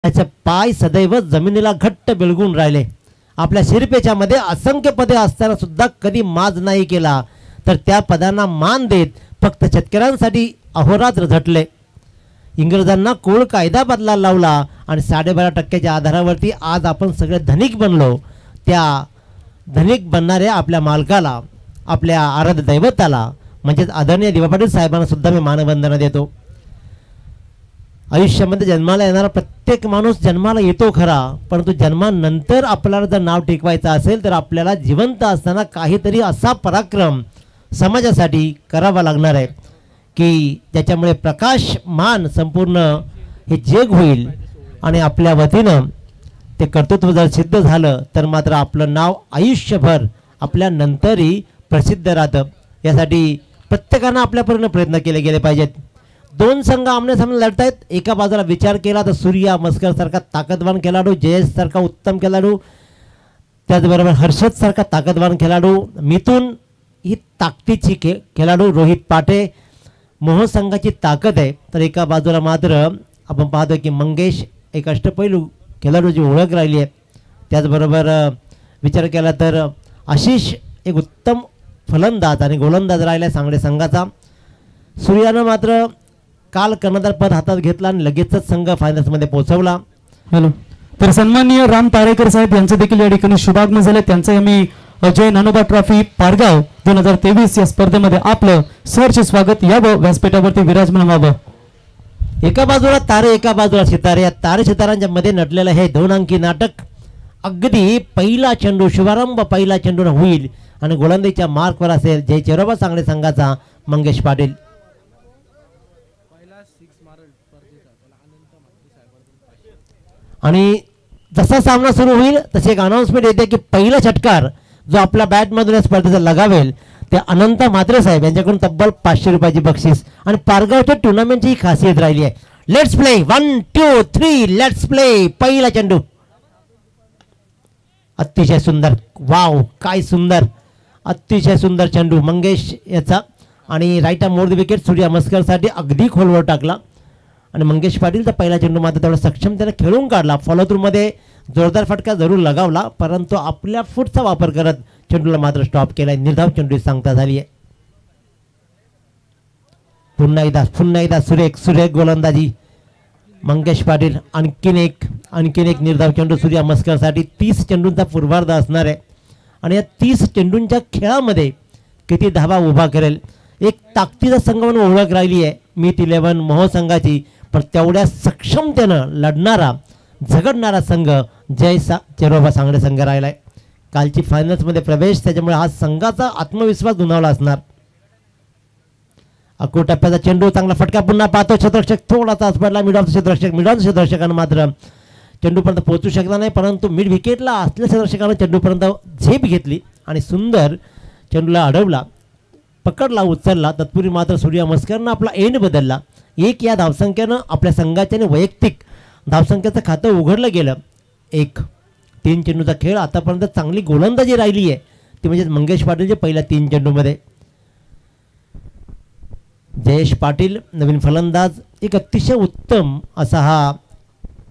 त्याचे पाय सदैव जमिनीला घट्ट बिळगून राहिले. आपल्या शिरपेच्या मध्ये असंख्य पदे असताना सुद्धा कधी माज नाही केला, तर त्या पदांना मान देत फक्त शेतकऱ्यांसाठी अहोरात्र झटले. इंग्रजांना कोळ कायदा बदलायला लावला आणि 12.5% आधारावरती आज आपण सगळे धनिक बनलो. त्या धनिक बनणाऱ्या आपल्या मालकाला, आपल्या आराध्य दैवताला म्हणजेच आदरणीय दिवा पाटील साहेबांना सुद्धा मी मानवंदना देतो. आयुष्यामध्ये जन्माला येणारा प्रत्येक माणूस जन्माला येतो खरा, परंतु जन्मानंतर आपल्याला जर नाव टिकवायचं असेल तर आपल्याला जिवंत असताना काहीतरी असा पराक्रम समाजासाठी करावा लागणार आहे की ज्याच्यामुळे प्रकाशमान संपूर्ण हे जग होईल. आणि आपल्या वतीनं ते कर्तृत्व जर सिद्ध झालं तर मात्र आपलं नाव आयुष्यभर आपल्या नंतरही प्रसिद्ध राहतं. यासाठी प्रत्येकानं आपल्यापर्यंत प्रयत्न केले गेले पाहिजेत. दोन संघ आमने-सामने लढतायत. एका बाजूला विचार केला तर सूर्या मस्कर सारखा ताकदवान खेळाडू, जयेश सारखा उत्तम खेळाडू, त्याचबरोबर हर्षद सारखा ताकदवान खेळाडू, मिथून ही ताकदीची खेळाडू, रोहित पाटे मोह संघाची ताकद आहे. तर एका बाजूला मात्र आपण पाहतो की मंगेश एक अष्टपैलू खेळाडूची ओळख राहिली आहे. त्याचबरोबर विचार केला तर आशिष एक उत्तम फलंदाज आणि गोलंदाज राहिला सांगली संघाचा. सूर्यानं मात्र काल कर्णधार पद हातात घेतला आणि लगेचच संघ फायनल्समध्ये पोहोचवला. हॅलो, तर सन्माननीय राम तारेकर साहेब यांचं देखील या ठिकाणी शुभागमन झाले. त्यांचं आम्ही अजय नानोबा ट्रॉफी पारगाव 2023 या स्पर्धेमध्ये आपलं सहर्ष स्वागत यावं, व्यासपीठावरती विराजमान व्हावं. एका बाजूला तारे, एका बाजूला सितारे. या तारे सितारांच्या मध्ये नटलेलं हे 2 अंकी नाटक अगदी पहिला चेंडू शुभारंभ पहिला चेंडू होईल आणि गोलंदाजीच्या मार्कवर असेल जय चेरोबा सांगली संघाचा मंगेश पाटील. आणि जसा सामना सुरू होईल तसे एक अनाउन्समेंट येते की पहिला षटकार जो आपला बॅटमधून या स्पर्धेचा लगावेल ते अनंत म्हात्रे साहेब यांच्याकडून तब्बल 500 रुपयाची बक्षीस. आणि पारगावच्या टुर्नामेंटची ही खासियत राहिली आहे. Let's play 1 2 3 let's play. पहिला चेंडू अतिशय सुंदर, वाव काय सुंदर, अतिशय सुंदर चेंडू मंगेश याचा. आणि right more the wicket Surya मस्करसाठी अगदी खोलवर टाकला. आणि मंगेश पाटीलचा पहिला चेंडू मात्र तेवढा सक्षम त्याने खेळून काढला. फॉलो थ्रूमध्ये जोरदार फटका जरूर लगावला, परंतु आपल्या फूटचा वापर करत चेंडूला मात्र स्टॉप केलाय. निर्धाव चेंडू सांगता झाली आहे. पुन्हा एकदा सुरेख गोलंदाजी मंगेश पाटील. आणखीन एक निर्धाव चेंडू सूर्या मस्करसाठी. 30 चेंडूंचा पूर्वार्ध असणार आहे आणि या 30 चेंडूंच्या खेळामध्ये किती धावा उभा करेल. एक ताकदीचा संघ म्हणून ओळख राहिली आहे मीत 11 मोह संघाची, पण तेवढ्या सक्षमतेनं लढणारा झगडणारा संघ जय चेरोबा सांगली संघ राहिलाय. कालची फायनल्समध्ये प्रवेश, त्याच्यामुळे हा संघाचा आत्मविश्वास दुणावला असणार. अकू टप्प्याचा चेंडू, चांगला फटका पुन्हा पाहतो क्षेत्ररक्षक, थोडासा पडला मिड ऑफ क्षेत्ररक्षकानं मात्र चेंडूपर्यंत पोहोचू शकला नाही, परंतु मिड विकेटला असलेल्या क्षेत्ररक्षकानं चेंडूपर्यंत झेप घेतली आणि सुंदर चेंडूला अडवला, पकडला, उचलला. तत्पूर्वी मात्र सूर्या मस्करनं आपला एंड बदलला. 1 या धावसंख्येनं आपल्या संघाच्याने वैयक्तिक धावसंख्येचं खातं उघडलं गेलं. 3 चेंडूचा खेळ. आतापर्यंत चांगली गोलंदाजी राहिली आहे ती म्हणजे मंगेश पाटीलच्या पहिल्या 3 चेंडूमध्ये. जयेश पाटील नवीन फलंदाज, एक अतिशय उत्तम असा हा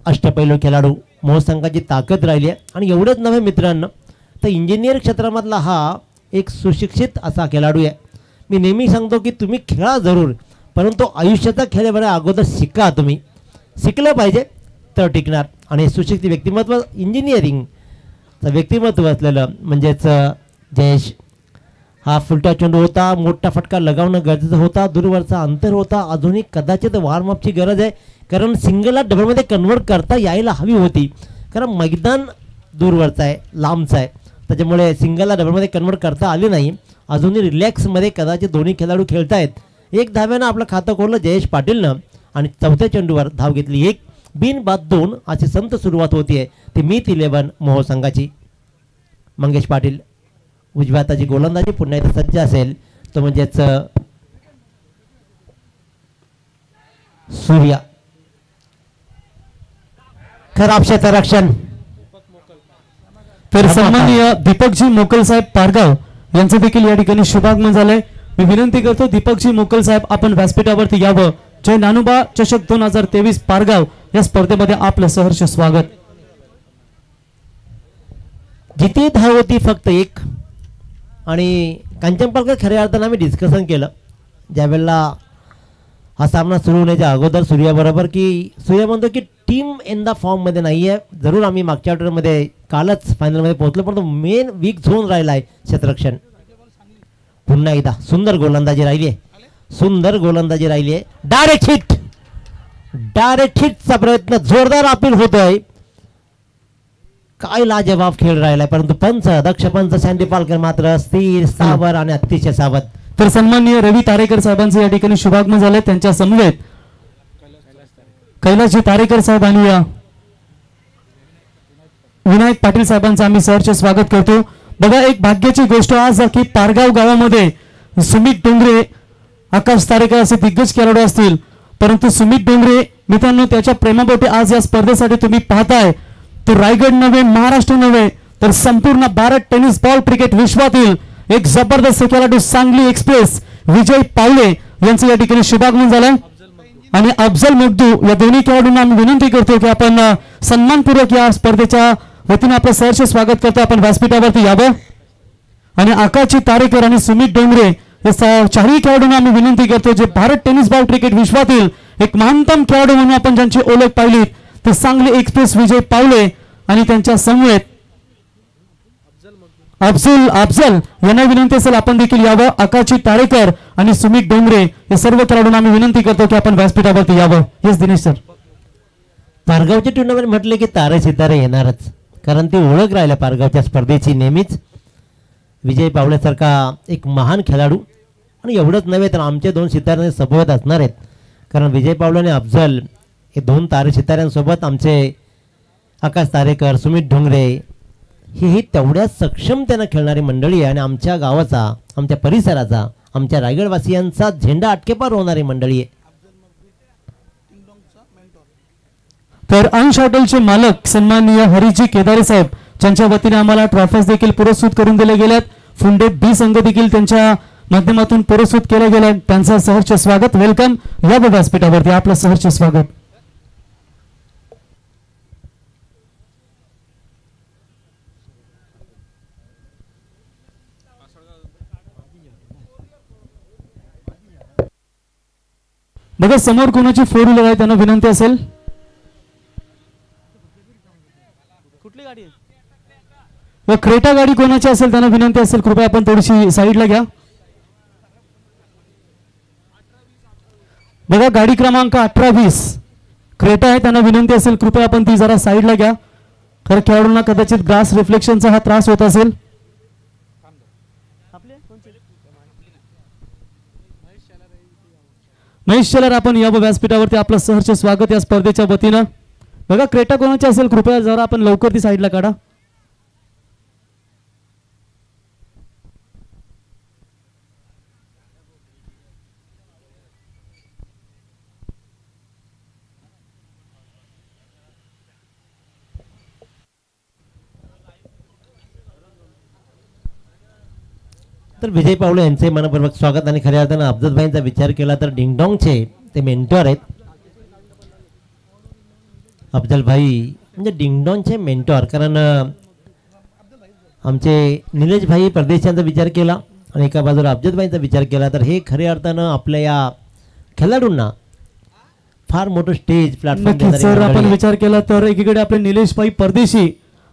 अष्टपैलू खेळाडू, मोह संघाची ताकद राहिली आहे. आणि एवढंच नव्हे मित्रांनो, तर इंजिनियर क्षेत्रामधला हा एक सुशिक्षित असा खेळाडू आहे. मी नेहमी सांगतो की तुम्ही खेळा जरूर, परंतु आयुष्याचा खेळायला अगोदर शिका. तुम्ही शिकलं पाहिजे तर टिकणार. आणि सुशिक्षित व्यक्तिमत्व, इंजिनिअरिंगचं व्यक्तिमत्व असलेलं म्हणजेच जयेश. हा फुलटा चेंडू होता, मोठा फटका लगावणं गरजेचं होता, दूरवरचा अंतर होता. अजूनही कदाचित वॉर्मअपची गरज आहे, कारण सिंगलला डबलमध्ये कन्वर्ट करता यायला हवी होती, कारण मैदान दूरवरचं आहे, लांबचं आहे, त्याच्यामुळे सिंगलला डबलमध्ये कन्वर्ट करता आले नाही. अजूनही रिलॅक्समध्ये कदाचित दोन्ही खेळाडू खेळतायत. 1 धाव्यानं आपलं खातं खोललं जयेश पाटीलनं आणि चौथ्या चेंडूवर धाव घेतली. 1 बिनबाद 2 अशी संत सुरुवात होतीये ती मीत 11 मोह संघाची. मंगेश पाटील उजव्या हाताची गोलंदाजी पुन्हा एकदा सज्ज असेल तो म्हणजेच सूर्या. खराब क्षेत्ररक्षण. तर सन्माननीय दीपकजी मोकल साहेब पारगाव यांचं देखील या ठिकाणी शुभागमन झालंय. मी विनंती करतो दीपकजी मोकल साहेब आपण व्यासपीठावरती यावं, जय नानोबा चषक 2023 पारगाव या स्पर्धेमध्ये आपलं सहर्ष स्वागत. जिथे धाव होती फक्त एक. आणि कांचन पालकर खऱ्या अर्थानं आम्ही डिस्कशन केलं ज्यावेळेला हा सामना सुरू होण्याच्या अगोदर सूर्याबरोबर, की सूर्य म्हणतो की टीम यंदा फॉर्ममध्ये नाही आहे. जरूर आम्ही मागच्या आठवड्यामध्ये कालच फायनलमध्ये पोहोचलो, परंतु मेन वीक झोन राहिला आहे क्षेत्ररक्षण. पुन्हा एकदा सुंदर गोलंदाजी राहिली आहे, सुंदर गोलंदाजी राहिली आहे. डायरेक्ट हिटचा प्रयत्न जोरदार अपील होतोय. काय लाजवाब खेळ राहिलाय, परंतु पंच दक्ष पंच सँडी पालकर मात्र स्थिर सावर आणि अतिशय सावध. तर सन्माननीय रवी तारेकर साहेबांचे या ठिकाणी शुभागमन झाले. त्यांच्या समवेत कैलासजी तारेकर साहेब आणि विनायक पाटील साहेबांचं आम्ही सहर्ष स्वागत करतो. बघा, एक भाग्याची गोष्ट आज की पारगाव गावामध्ये सुमित डोंगरे, आकाश तारेकर असे दिग्गज खेळाडू असतील, परंतु सुमित डोंगरे मित्रांनो त्याच्या प्रेमापोटी आज या स्पर्धेसाठी तुम्ही पाहताय तो रायगड नव्हे, महाराष्ट्र नव्हे, तर संपूर्ण भारत टेनिस बॉल क्रिकेट विश्वातील एक जबरदस्त खेळाडू सांगली एक्सप्रेस विजय पावले यांचं या ठिकाणी शुभागमन झालंय. आणि अफजल मगदू या दोन्ही खेळाडूंना आम्ही विनंती करतो की आपण सन्मानपूर्वक या स्पर्धेच्या वतीने आपलं सहर्ष स्वागत करतो. आपण व्यासपीठावरती यावं. आणि आकाशजी तारेकर आणि सुमित डोंगरे या चारही खेळाडूंना आम्ही विनंती करतो जे भारत टेनिस बॉल क्रिकेट विश्वातील एक महानतम खेळाडू म्हणून आपण ज्यांची ओळख पाहिली ते सांगली एक्सप्रेस विजय पावले आणि त्यांच्या समवेत अफजल यांना विनंती असेल आपण देखील यावं. आकाशजी तारेकर आणि सुमित डोंगरे या सर्व खेळाडूंना आम्ही विनंती करतो की आपण व्यासपीठावरती यावं. Yes Dinesh sir. पारगावचे टुर्नामेंट म्हटले की तारे सितारे येणारच, कारण ती ओळख राहिल्या पारगावच्या स्पर्धेची नेहमीच. विजय पावलेसारखा एक महान खेळाडू, आणि एवढंच नव्हे तर आमचे दोन सितारे सोबत असणार आहेत, कारण विजय पावले आणि अफजल हे दोन तारे सिताऱ्यांसोबत आमचे आकाश तारेकर, सुमित डोंगरे ही तेवढ्याच सक्षमतेनं खेळणारी मंडळी आहे. आणि आमच्या गावाचा, आमच्या परिसराचा, आमच्या रायगडवासियांचा झेंडा आटकेपार होणारी मंडळी आहे. तर अंश हॉटेलचे मालक सन्माननीय हरीजी केदारे साहेब ज्यांच्या वतीने आम्हाला ट्रॉफीज देखील पुरस्कृत करून दिले गेल्यात. फुंडे बी संघ देखील त्यांच्या माध्यमातून पुरस्कृत केले गेले. त्यांचं सहर्ष स्वागत. वेलकम. या व्यासपीठावरती आपलं सहर्ष स्वागत. बघा, समोर कोणाची 4 व्हीलर आहे त्यांना विनंती असेल. कुठली गाडी आहे? क्रेटा गाडी कोणाची असेल त्यांना विनंती असेल कृपया आपण थोडीशी साईडला घ्या. बघा, गाडी क्रमांक 18-20 क्रेटा आहे, त्यांना विनंती असेल कृपया आपण ती जरा साईडला घ्या. खरं खेळाडूंना कदाचित ग्रास रिफ्लेक्शनचा हा त्रास होत असेल. महेश शेलार आपण या व्यासपीठावरती आपलं सहर्ष स्वागत या स्पर्धेच्या वतीनं. बघा, क्रेटा कोणाची असेल कृपया जरा आपण लवकर ती साईडला काढा. तर विजय पावले यांचे मनपूर्वक स्वागत. आणि खऱ्या अर्थानं अफजलभाईंचा विचार केला तर डिंगडॉंगचे ते मेंटॉर आहेत. अफजलभाई म्हणजे डिंगडॉंगचे मेंटॉर, कारण आमचे निलेशभाई परदेशांचा विचार केला आणि एका बाजूला अफजलभाईंचा विचार केला तर हे खऱ्या अर्थानं आपल्या या खेळाडूंना फार मोठं स्टेज प्लॅटफॉर्म. सर, आपण विचार केला तर एकीकडे आपले निलेशभाई परदेशी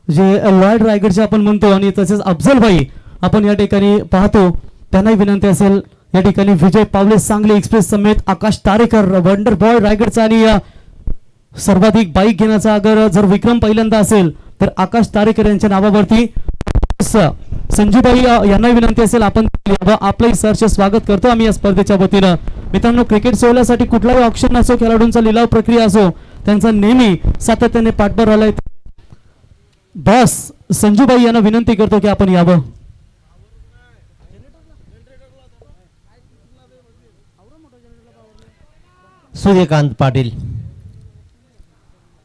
जे लॉर्ड रायगडचे आपण म्हणतो, आणि तसेच अफजलभाई आपण या ठिकाणी पाहतो. त्यांनाही विनंती असेल या ठिकाणी विजय पावले सांगली एक्सप्रेस समेत आकाश तारेकर वंडर बॉय रायगडचा आणि सर्वाधिक बाईक घेण्याचा अगर जर विक्रम पहिल्यांदा असेल तर आकाश तारेकर यांच्या नावावरती संजूबाई यांना विनंती असेल आपण आपलंही सहर्ष स्वागत करतो आम्ही या स्पर्धेच्या वतीनं. मित्रांनो, क्रिकेट सोहळ्यासाठी कुठलाही ऑप्शन असो, खेळाडूंचा लिलाव प्रक्रिया असो, त्यांचा नेहमी सातत्याने पाठबळ राहिलाय. बॉस संजूबाई यांना विनंती करतो की आपण यावं. सूर्यकांत पाटील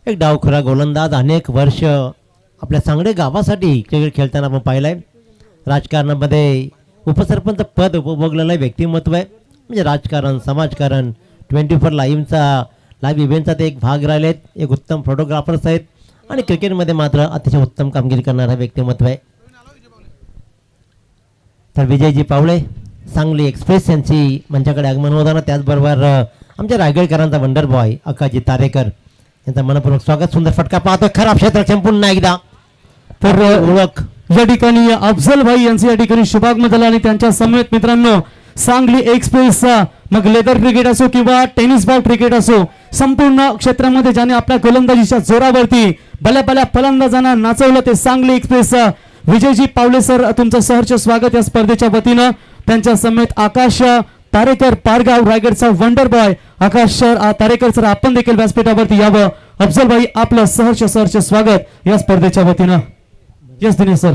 एक डावखुरा गोलंदाज, अनेक वर्ष आपल्या सांगडे गावासाठी क्रिकेट खेळताना आपण पाहिलंय. राजकारणामध्ये उपसरपंच पद उपभोगलेलं व्यक्तिमत्व आहे. म्हणजे राजकारण, समाजकारण, 24 लाईव्ह इव्हेंटचा ते एक भाग राहिलेत, एक उत्तम फोटोग्राफर्स आहेत आणि क्रिकेटमध्ये मात्र अतिशय उत्तम कामगिरी करणारा व्यक्तिमत्व आहे. तर विजयजी पावळे सांगली एक्सप्रेस यांची मंचाकडे आगमन होताना, त्याचबरोबर आमच्या रायगडकरांचा वंडर बॉय अक्काजी तारेकर यांचं मनपूर्वक स्वागत. सुंदर फटका पाहतोय, खराब क्षेत्ररक्षण पुन्हा एकदा. तर ओळख या ठिकाणी अफजल भाई यांचे या ठिकाणी शुभागमन झालं आणि त्यांच्या समवेत मित्रांनो सांगली एक्सप्रेसचा मग लेदर क्रिकेट असो किंवा टेनिस बॉल क्रिकेट असो, संपूर्ण क्षेत्रामध्ये ज्याने आपल्या गोलंदाजीच्या जोरावरती भल्या फलंदाजांना नाचवलं ते सांगली एक्सप्रेसचा विजयजी पावले सर, तुमचं सहर्ष स्वागत या स्पर्धेच्या वतीनं. त्यांच्या समेत आकाश तारेकर पारगाव रायगडचा वंडर बॉय आकाश तारेकर सर, आपण देखील व्यासपीठावरती यावं. अफजल भाई आपलं सहर्ष स्वागत या स्पर्धेच्या वतीनं. Yes Dinesh sir.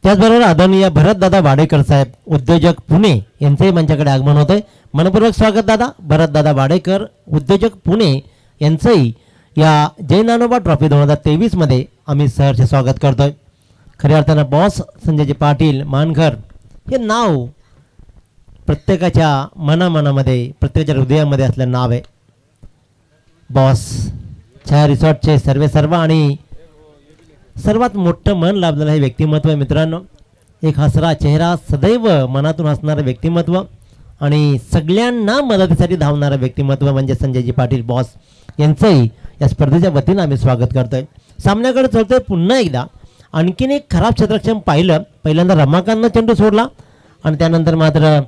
त्याचबरोबर आदरणीय भरतदादा वाडेकर साहेब उद्योजक पुणे यांचंही मंचाकडे आगमन होतंय. मनपूर्वक स्वागत दादा. भरतदादा वाडेकर उद्योजक पुणे यांचंही या जय नानोबा ट्रॉफी 2023 मध्ये आम्ही सहर्ष स्वागत करतोय. खऱ्या अर्थानं बॉस संजयजी पाटील मानघर हे नाव प्रत्येकाच्या मनामध्ये प्रत्येकाच्या हृदयामध्ये असलं नाव आहे. बॉस छाया रिसॉर्टचे सर्व आणि सर्वात मोठं मन लाभलेलं हे व्यक्तिमत्व आहे मित्रांनो. एक हसरा चेहरा, सदैव मनातून हसणारं व्यक्तिमत्व आणि सगळ्यांना मदतीसाठी धावणारं व्यक्तिमत्व म्हणजे संजयजी पाटील बॉस यांचंही या स्पर्धेच्या वतीनं आम्ही स्वागत करतोय. सामन्याकडे चलतोय पुन्हा एकदा. आणखीन एक खराब क्षेत्ररक्षण पाहिलं. पहिल्यांदा रमाकांतनं चेंडू सोडला आणि त्यानंतर मात्र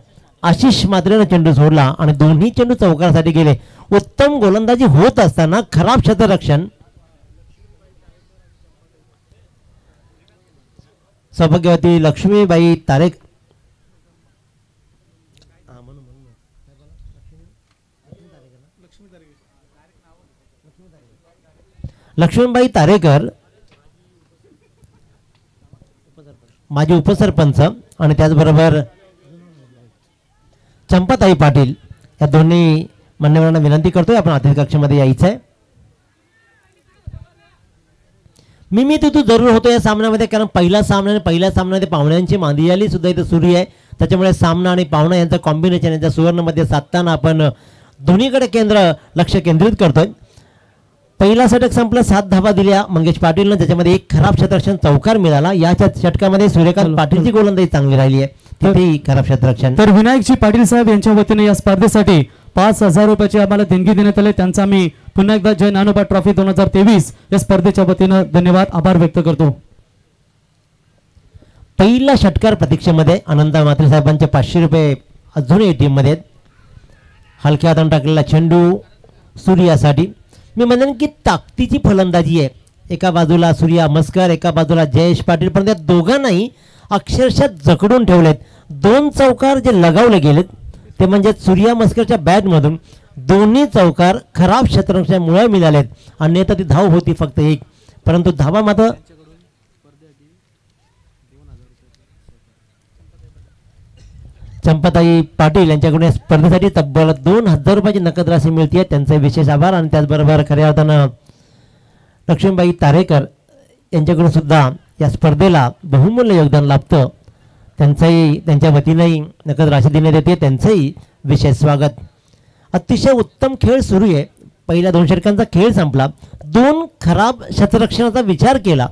आशिष मात्रेनं चेंडू सोडला आणि दोन्ही चेंडू चौकारासाठी गेले. उत्तम गोलंदाजी होत असताना खराब क्षेत्ररक्षण. सौभाग्यवती लक्ष्मीबाई तारेक लक्ष्मीबाई तारेकर माजी उपसरपंच आणि त्याचबरोबर चंपाताई पाटील या दोन्ही मान्यवरांना विनंती करतोय आपण अतिथी कक्षामध्ये यायचं आहे. मी तू जरूर होतो या सामन्यामध्ये, कारण पहिल्या सामन्यामध्ये पाहुण्यांची मांदियाली सुद्धा इथे सुरू आहे. त्याच्यामुळे सामना आणि पाहुणा यांचं कॉम्बिनेशन यांच्या सुवर्णमध्ये साधताना आपण दोन्हीकडे लक्ष केंद्रित करतोय. पहिला षटक संपलं, 7 धावा दिल्या मंगेश पाटीलनं, त्याच्यामध्ये एक खराब क्षेत्ररक्षण चौकार मिळाला. या षटकामध्ये सूर्यकांत पाटीलची गोलंदाजी चांगली राहिली आहे, तिथेही खराब क्षेत्ररक्षण. तर विनायकजी पाटील साहेब यांच्या वतीने या स्पर्धेसाठी 5,000 रुपयाची आम्हाला देणगी देण्यात आली. त्यांचा मी पुन्हा एकदा जय नानोबा ट्रॉफी 2023 या स्पर्धेच्या वतीनं धन्यवाद आभार व्यक्त करतो. पहिला षटकार प्रतीक्षेमध्ये आनंद मात्रे साहेबांचे 500 रुपये अजूनही टीम मध्ये. हलक्या हाताने टाकलेला चेंडू सूर्यासाठी. मी म्हणेन की ताकदीची फलंदाजी आहे. एका बाजूला सूर्या मस्कर, एका बाजूला जयेश पाटील, पण त्या दोघांनाही अक्षरशः जकडून ठेवलेत. 2 चौकार जे लगावले गेलेत ते म्हणजे सूर्या मस्करच्या बॅटमधून दोन्ही चौकार खराब क्षेत्ररक्षणामुळे मिळालेत. अन्यथा ती धाव होती फक्त एक, परंतु धावा मात्र चंपाताई पाटील यांच्याकडून स्पर्धेसाठी तब्बल 2,000 रुपयाची नकद राशी मिळते. त्यांचे विशेष आभार. आणि त्याचबरोबर खऱ्या अर्थानं लक्ष्मीबाई तारेकर यांच्याकडून सुद्धा या स्पर्धेला बहुमूल्य योगदान लाभतं. त्यांचंही त्यांच्या वतीनंही नकद राशी देण्यात येते. त्यांचंही विशेष स्वागत. अतिशय उत्तम खेळ सुरू आहे. पहिल्या 2 षटकांचा खेळ संपला. 2 खराब क्षेत्ररक्षणाचा विचार केला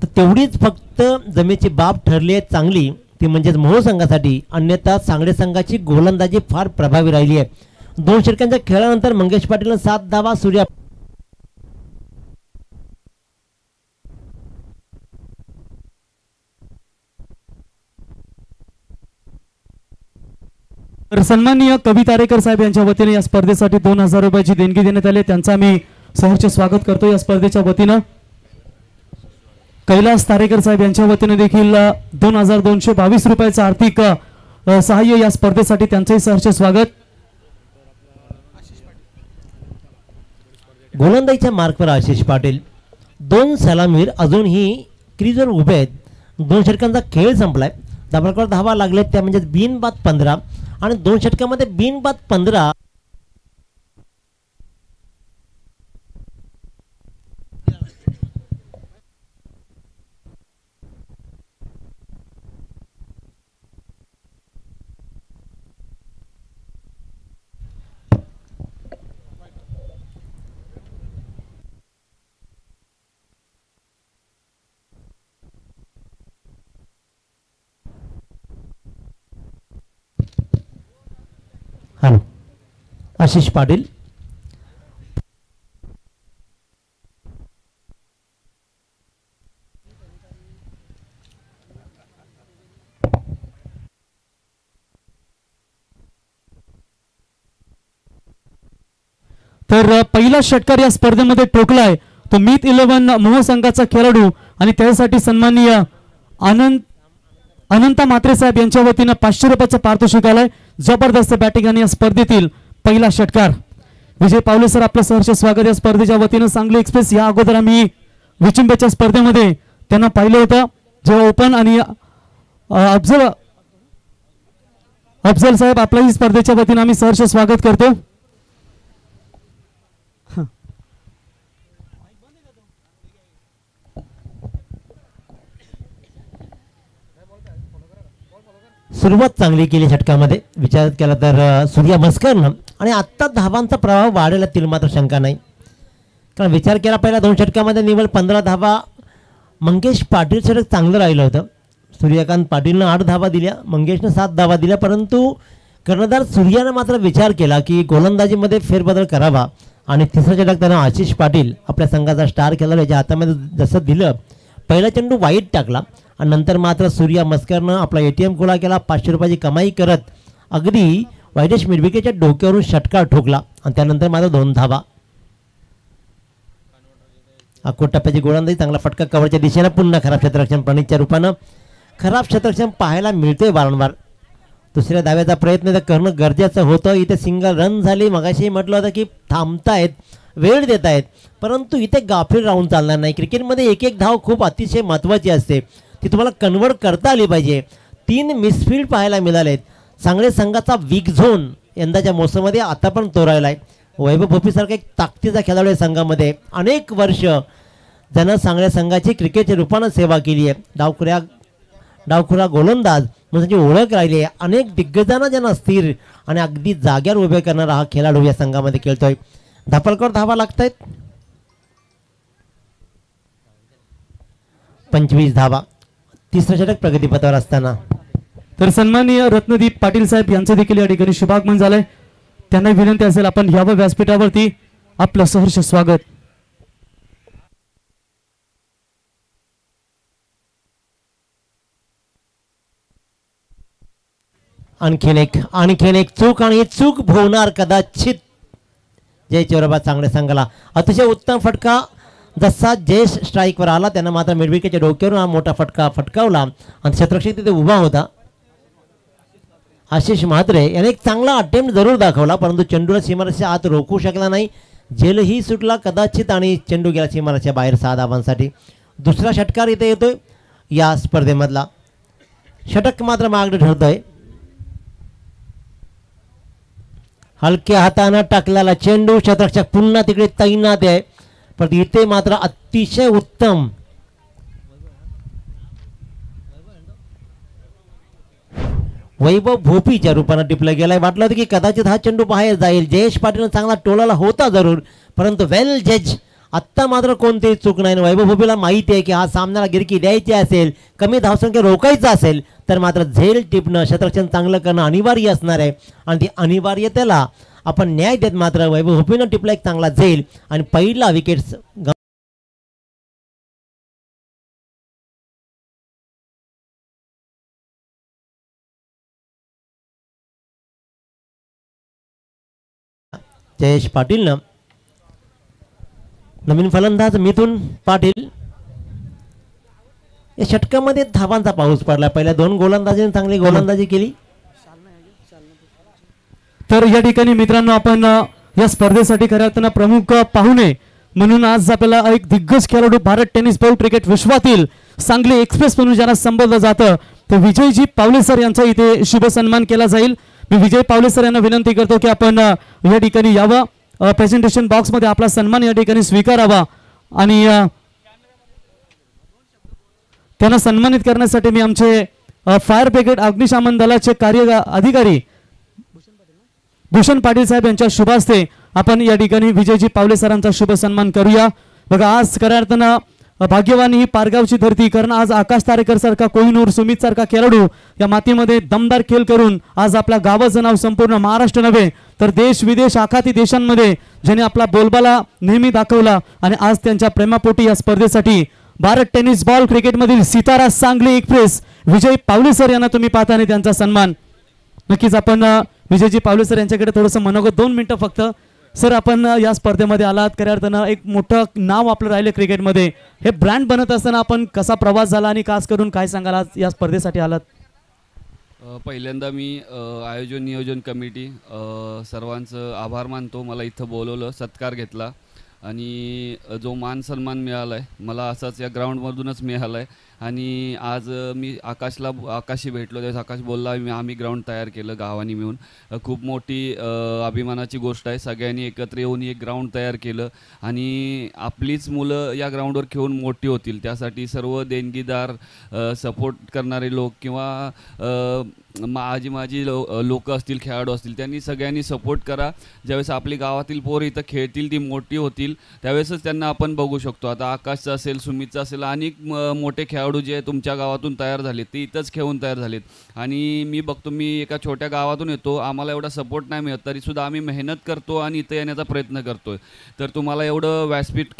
तर तेवढीच फक्त जमेची बाब ठरली आहे चांगली, ती म्हणजेच मोह संघासाठी. अन्यथा सांगडे संघाची गोलंदाजी फार प्रभावी राहिली आहे. 2 षटकांच्या खेळानंतर मंगेश पाटीलनं 7 धावा, सूर्या तर सन्माननीय कवी तारेकर साहेब यांच्या वतीने या स्पर्धेसाठी 2,000 रुपयाची देणगी देण्यात आली. त्यांचा मी सहर्ष स्वागत करतो या स्पर्धेच्या वतीनं. कैलास तारेकर साहेब यांच्या वतीने देखील 2,222 रुपयाचं आर्थिक सहाय्य या स्पर्धेसाठी त्यांचंही सहर्ष स्वागत. गोलंदाजीच्या मार्कवर आशिष पाटील. 2 सलामीर अजूनही क्रीजवर उभे आहेत. 2 षटकांचा खेळ संपलाय. धाबांवर धावा लागलेत त्या म्हणजे बिनबाद 15 आणि 2 षटकामध्ये बिनबाद 15. आशिष पाटील. तर पहिला षटकार या स्पर्धेमध्ये ठोकलाय तो मीत 11 मोह संघाचा खेळाडू आणि त्यासाठी सन्माननीय अनंता म्हात्रे साहेब यांच्या वतीनं 500 रुपयाचा पारितोषिक आलाय. जबरदस्त बॅटिंग आणि या स्पर्धेतील पहिला षटकार. विजय पावले सर आपलं सहर्ष स्वागत या स्पर्धेच्या वतीनं. सांगली एक्सप्रेस या अगोदर आम्ही विचिंबेच्या स्पर्धेमध्ये त्यांना पाहिलं होतं जेव्हा ओपन आणि अफजल साहेब आपल्या ही स्पर्धेच्या वतीनं आम्ही सहर्ष स्वागत करतो. सुरुवात चांगली केली षटकामध्ये विचार केला तर सूर्या मस्करनं आणि आत्ता धावांचा प्रभाव वाढेल तील मात्र शंका नाही. कारण विचार केला पहिल्या 2 षटकामध्ये निवड 15 धावा मंगेश पाटील षटक चांगलं राहिलं होतं. सूर्यकांत पाटीलनं 8 धावा दिल्या, मंगेशनं 7 धावा दिल्या. परंतु कर्णधार सूर्यानं मात्र विचार केला की गोलंदाजीमध्ये फेरबदल करावा आणि तिसरं षटक त्यानं आशिष पाटील आपल्या संघाचा स्टार खेळाडू याच्या हातामध्ये जसं दिलं. पहिला चेंडू वाईट टाकला आणि नंतर मात्र सूर्या मस्करनं आपला ATM खुला केला. 500 रुपयाची कमाई करत अगदी वायडेश मिडविकेच्या डोक्यावरून षटकार ठोकला आणि त्यानंतर मात्र 2 धावा. अकोट टप्प्याची गोलंदाजी चांगला फटका कव्हरच्या दिशेनं. पुन्हा खराब क्षेत्ररक्षण प्रणितच्या रूपानं. खराब क्षेत्ररक्षण पाहायला मिळते वारंवार. दुसऱ्या धाव्याचा प्रयत्न तर करणं गरजेचं होतं. इथे सिंगल रन झाली. मगाशी म्हटलं होतं की थांबतायत, वेळ देत आहेत, परंतु इथे गाफील राहून चालणार नाही. क्रिकेटमध्ये एक एक धाव खूप अतिशय महत्त्वाची असते, ती तुम्हाला कन्वर्ट करता आली पाहिजे. 3 मिसफील्ड पाहायला मिळालेत. सांगली संघाचा वीक झोन यंदाच्या मोसममध्ये आता पण तोरायला आहे. वैभव भोपीसारखा एक ताकदीचा खेळाडू आहे संघामध्ये. अनेक वर्ष ज्यानं सांगली संघाची क्रिकेटच्या रूपानं सेवा केली आहे. डावखुरा गोलंदाज म्हणून त्याची ओळख राहिली आहे. अनेक दिग्गजांना ज्यांना स्थिर आणि अगदी जाग्यावर उभे करणारा हा खेळाडू या संघामध्ये खेळतोय. धापलकर धावा लागतायत. 25 धावा. तिसरं षटक प्रगतीपथावर असताना तर सन्माननीय रत्नदीप पाटील साहेब यांचं देखील या ठिकाणी शुभागमन झालंय. त्यांना विनंती असेल आपण यावं व्यासपीठावरती. आपलं सहर्ष स्वागत. आणखीन एक चूक आणि चूक भोवणार कदाचित जय चौरबा चांगल्या संघाला. अतिशय उत्तम फटका जसा जयेश स्ट्राईकवर आला त्यानं मात्र मिडविकेच्या डोक्यावरून हा मोठा फटका फटकावला आणि क्षेत्ररक्षक तिथे उभा होता. आशिष म्हात्रे याने एक चांगला अटेम्प्ट जरूर दाखवला, परंतु चेंडूला सीमारेषेच्या आत रोखू शकला नाही. जेलही सुटला कदाचित आणि चेंडू गेला सीमारेषेच्या बाहेर 6 धावांसाठी. दुसरा षटकार इथे येतोय या स्पर्धेमधला. षटक मात्र मागडे ठरतोय. हलक्या हातानं टाकलेला चेंडू. क्षेत्ररक्षक पुन्हा तिकडे तैनात आहे, पण इथे मात्र अतिशय उत्तम वैभव भोपीच्या रूपानं टिपला गेलाय. वाटलं होतं की कदाचित हा चेंडू बाहेर जाईल. जयेश पाटील चांगला टोलाला होता जरूर, परंतु वेल जज. आत्ता मात्र कोणतीही चूक नाही. वैभव भोपीला माहिती आहे की हा सामन्याला गिरकी द्यायची असेल, कमी धावसंख्या रोखायचं असेल तर मात्र झेल टिपणं, क्षेत्ररक्षण चांगलं करणं अनिवार्य असणार आहे आणि ती अनिवार्यतेला आपण न्याय देत मात्र वैभव भोपीनं टिपला एक चांगला झेल आणि पहिला विकेट जयेश पाटीलनं. नवीन फलंदाज मिथुन पाटील. या षटकामध्ये धावांचा पाऊस पडला. पहिल्या 2 गोलंदाजीने चांगली गोलंदाजी केली. तर या ठिकाणी मित्रांनो आपण या स्पर्धेसाठी खऱ्या अर्थानं प्रमुख पाहुणे म्हणून आज आपल्याला एक दिग्गज खेळाडू भारत टेनिस बॉल क्रिकेट विश्वातील सांगली एक्सप्रेस म्हणून ज्यांना संबोधलं जातं ते विजयजी पावले सर यांचा इथे शुभ सन्मान केला जाईल. मी विजय पावले सर यांना विनंती करतो की आपण या ठिकाणी यावं. प्रेझेंटेशन बॉक्समध्ये आपला सन्मान या ठिकाणी स्वीकारावा आणि त्यांना सन्मानित करण्यासाठी मी आमचे फायर ब्रिगेड अग्निशमन दलाचे कार्य अधिकारी भूषण पाटील साहेब यांच्या शुभ हस्ते आपण या ठिकाणी विजयजी पावले सरांचा शुभ सन्मान करूया. बघा आज खऱ्या अर्थानं भाग्यवान ही पारगावची धरती, कारण आज आकाश तारेकर सारखा, कोहिनूर सुमित सारखा खेळाडू या मातीमध्ये दमदार खेळ करून आज आपल्या गावाचं नाव संपूर्ण महाराष्ट्र नव्हे तर देश विदेश आखाती देशांमध्ये ज्याने आपला बोलबाला नेहमी दाखवला आणि आज त्यांच्या प्रेमापोटी या स्पर्धेसाठी भारत टेनिस बॉल क्रिकेटमधील सितारा सांगली एक्सप्रेस विजय पावले सर यांना तुम्ही पाहता आणि त्यांचा सन्मान. नक्कीच आपण विजयजी पावले सर यांच्याकडे थोडंसं मनोगत 2 मिनिटं फक्त. सर, आपण या स्पर्धेमध्ये आलात, खऱ्या अर्थानं एक मोठं नाव आपलं राहिलं क्रिकेटमध्ये. हे ब्रँड बनत असताना आपण कसा प्रवास झाला आणि खास करून काय सांगाल आज या स्पर्धेसाठी आलात? पहिल्यांदा मी आयोजन नियोजन कमिटी सर्वांचं आभार मानतो. मला इथं बोलवलं, सत्कार घेतला आणि जो मान सन्मान मिळाला आहे मला असाच या ग्राउंडमधूनच मिळाला आहे. आणि आज मी आकाशी भेटलो, त्यावेळेस आकाश बोलला आम्ही ग्राउंड तयार केलं गावानी मिळून. खूप मोठी अभिमानाची गोष्ट आहे. सगळ्यांनी एकत्र येऊन एक ग्राउंड तयार केलं आणि आपलीच मुलं या ग्राउंडवर खेळून मोठी होतील त्यासाठी सर्व देणगीदार, सपोर्ट करणारे लोक किंवा माझी लोक असतील, खेळाडू असतील, त्यांनी सगळ्यांनी सपोर्ट करा. ज्यावेळेस आपली गावातील पोरं इथं खेळतील, ती मोठी होतील, त्यावेळेसच त्यांना आपण बघू शकतो. आता आकाशचं असेल, सुमितचं असेल, अनेक मोठे खेळाडू जे तुमच्या गावातून तयार झालेत ते इथंच खेळून तयार झालेत. आणि मी बघतो, मी एका छोट्या गावातून येतो, आम्हाला एवढा सपोर्ट नाही मिळत, तरीसुद्धा आम्ही मेहनत करतो आणि इथं येण्याचा प्रयत्न करतो. तर तुम्हाला एवढं व्यासपीठ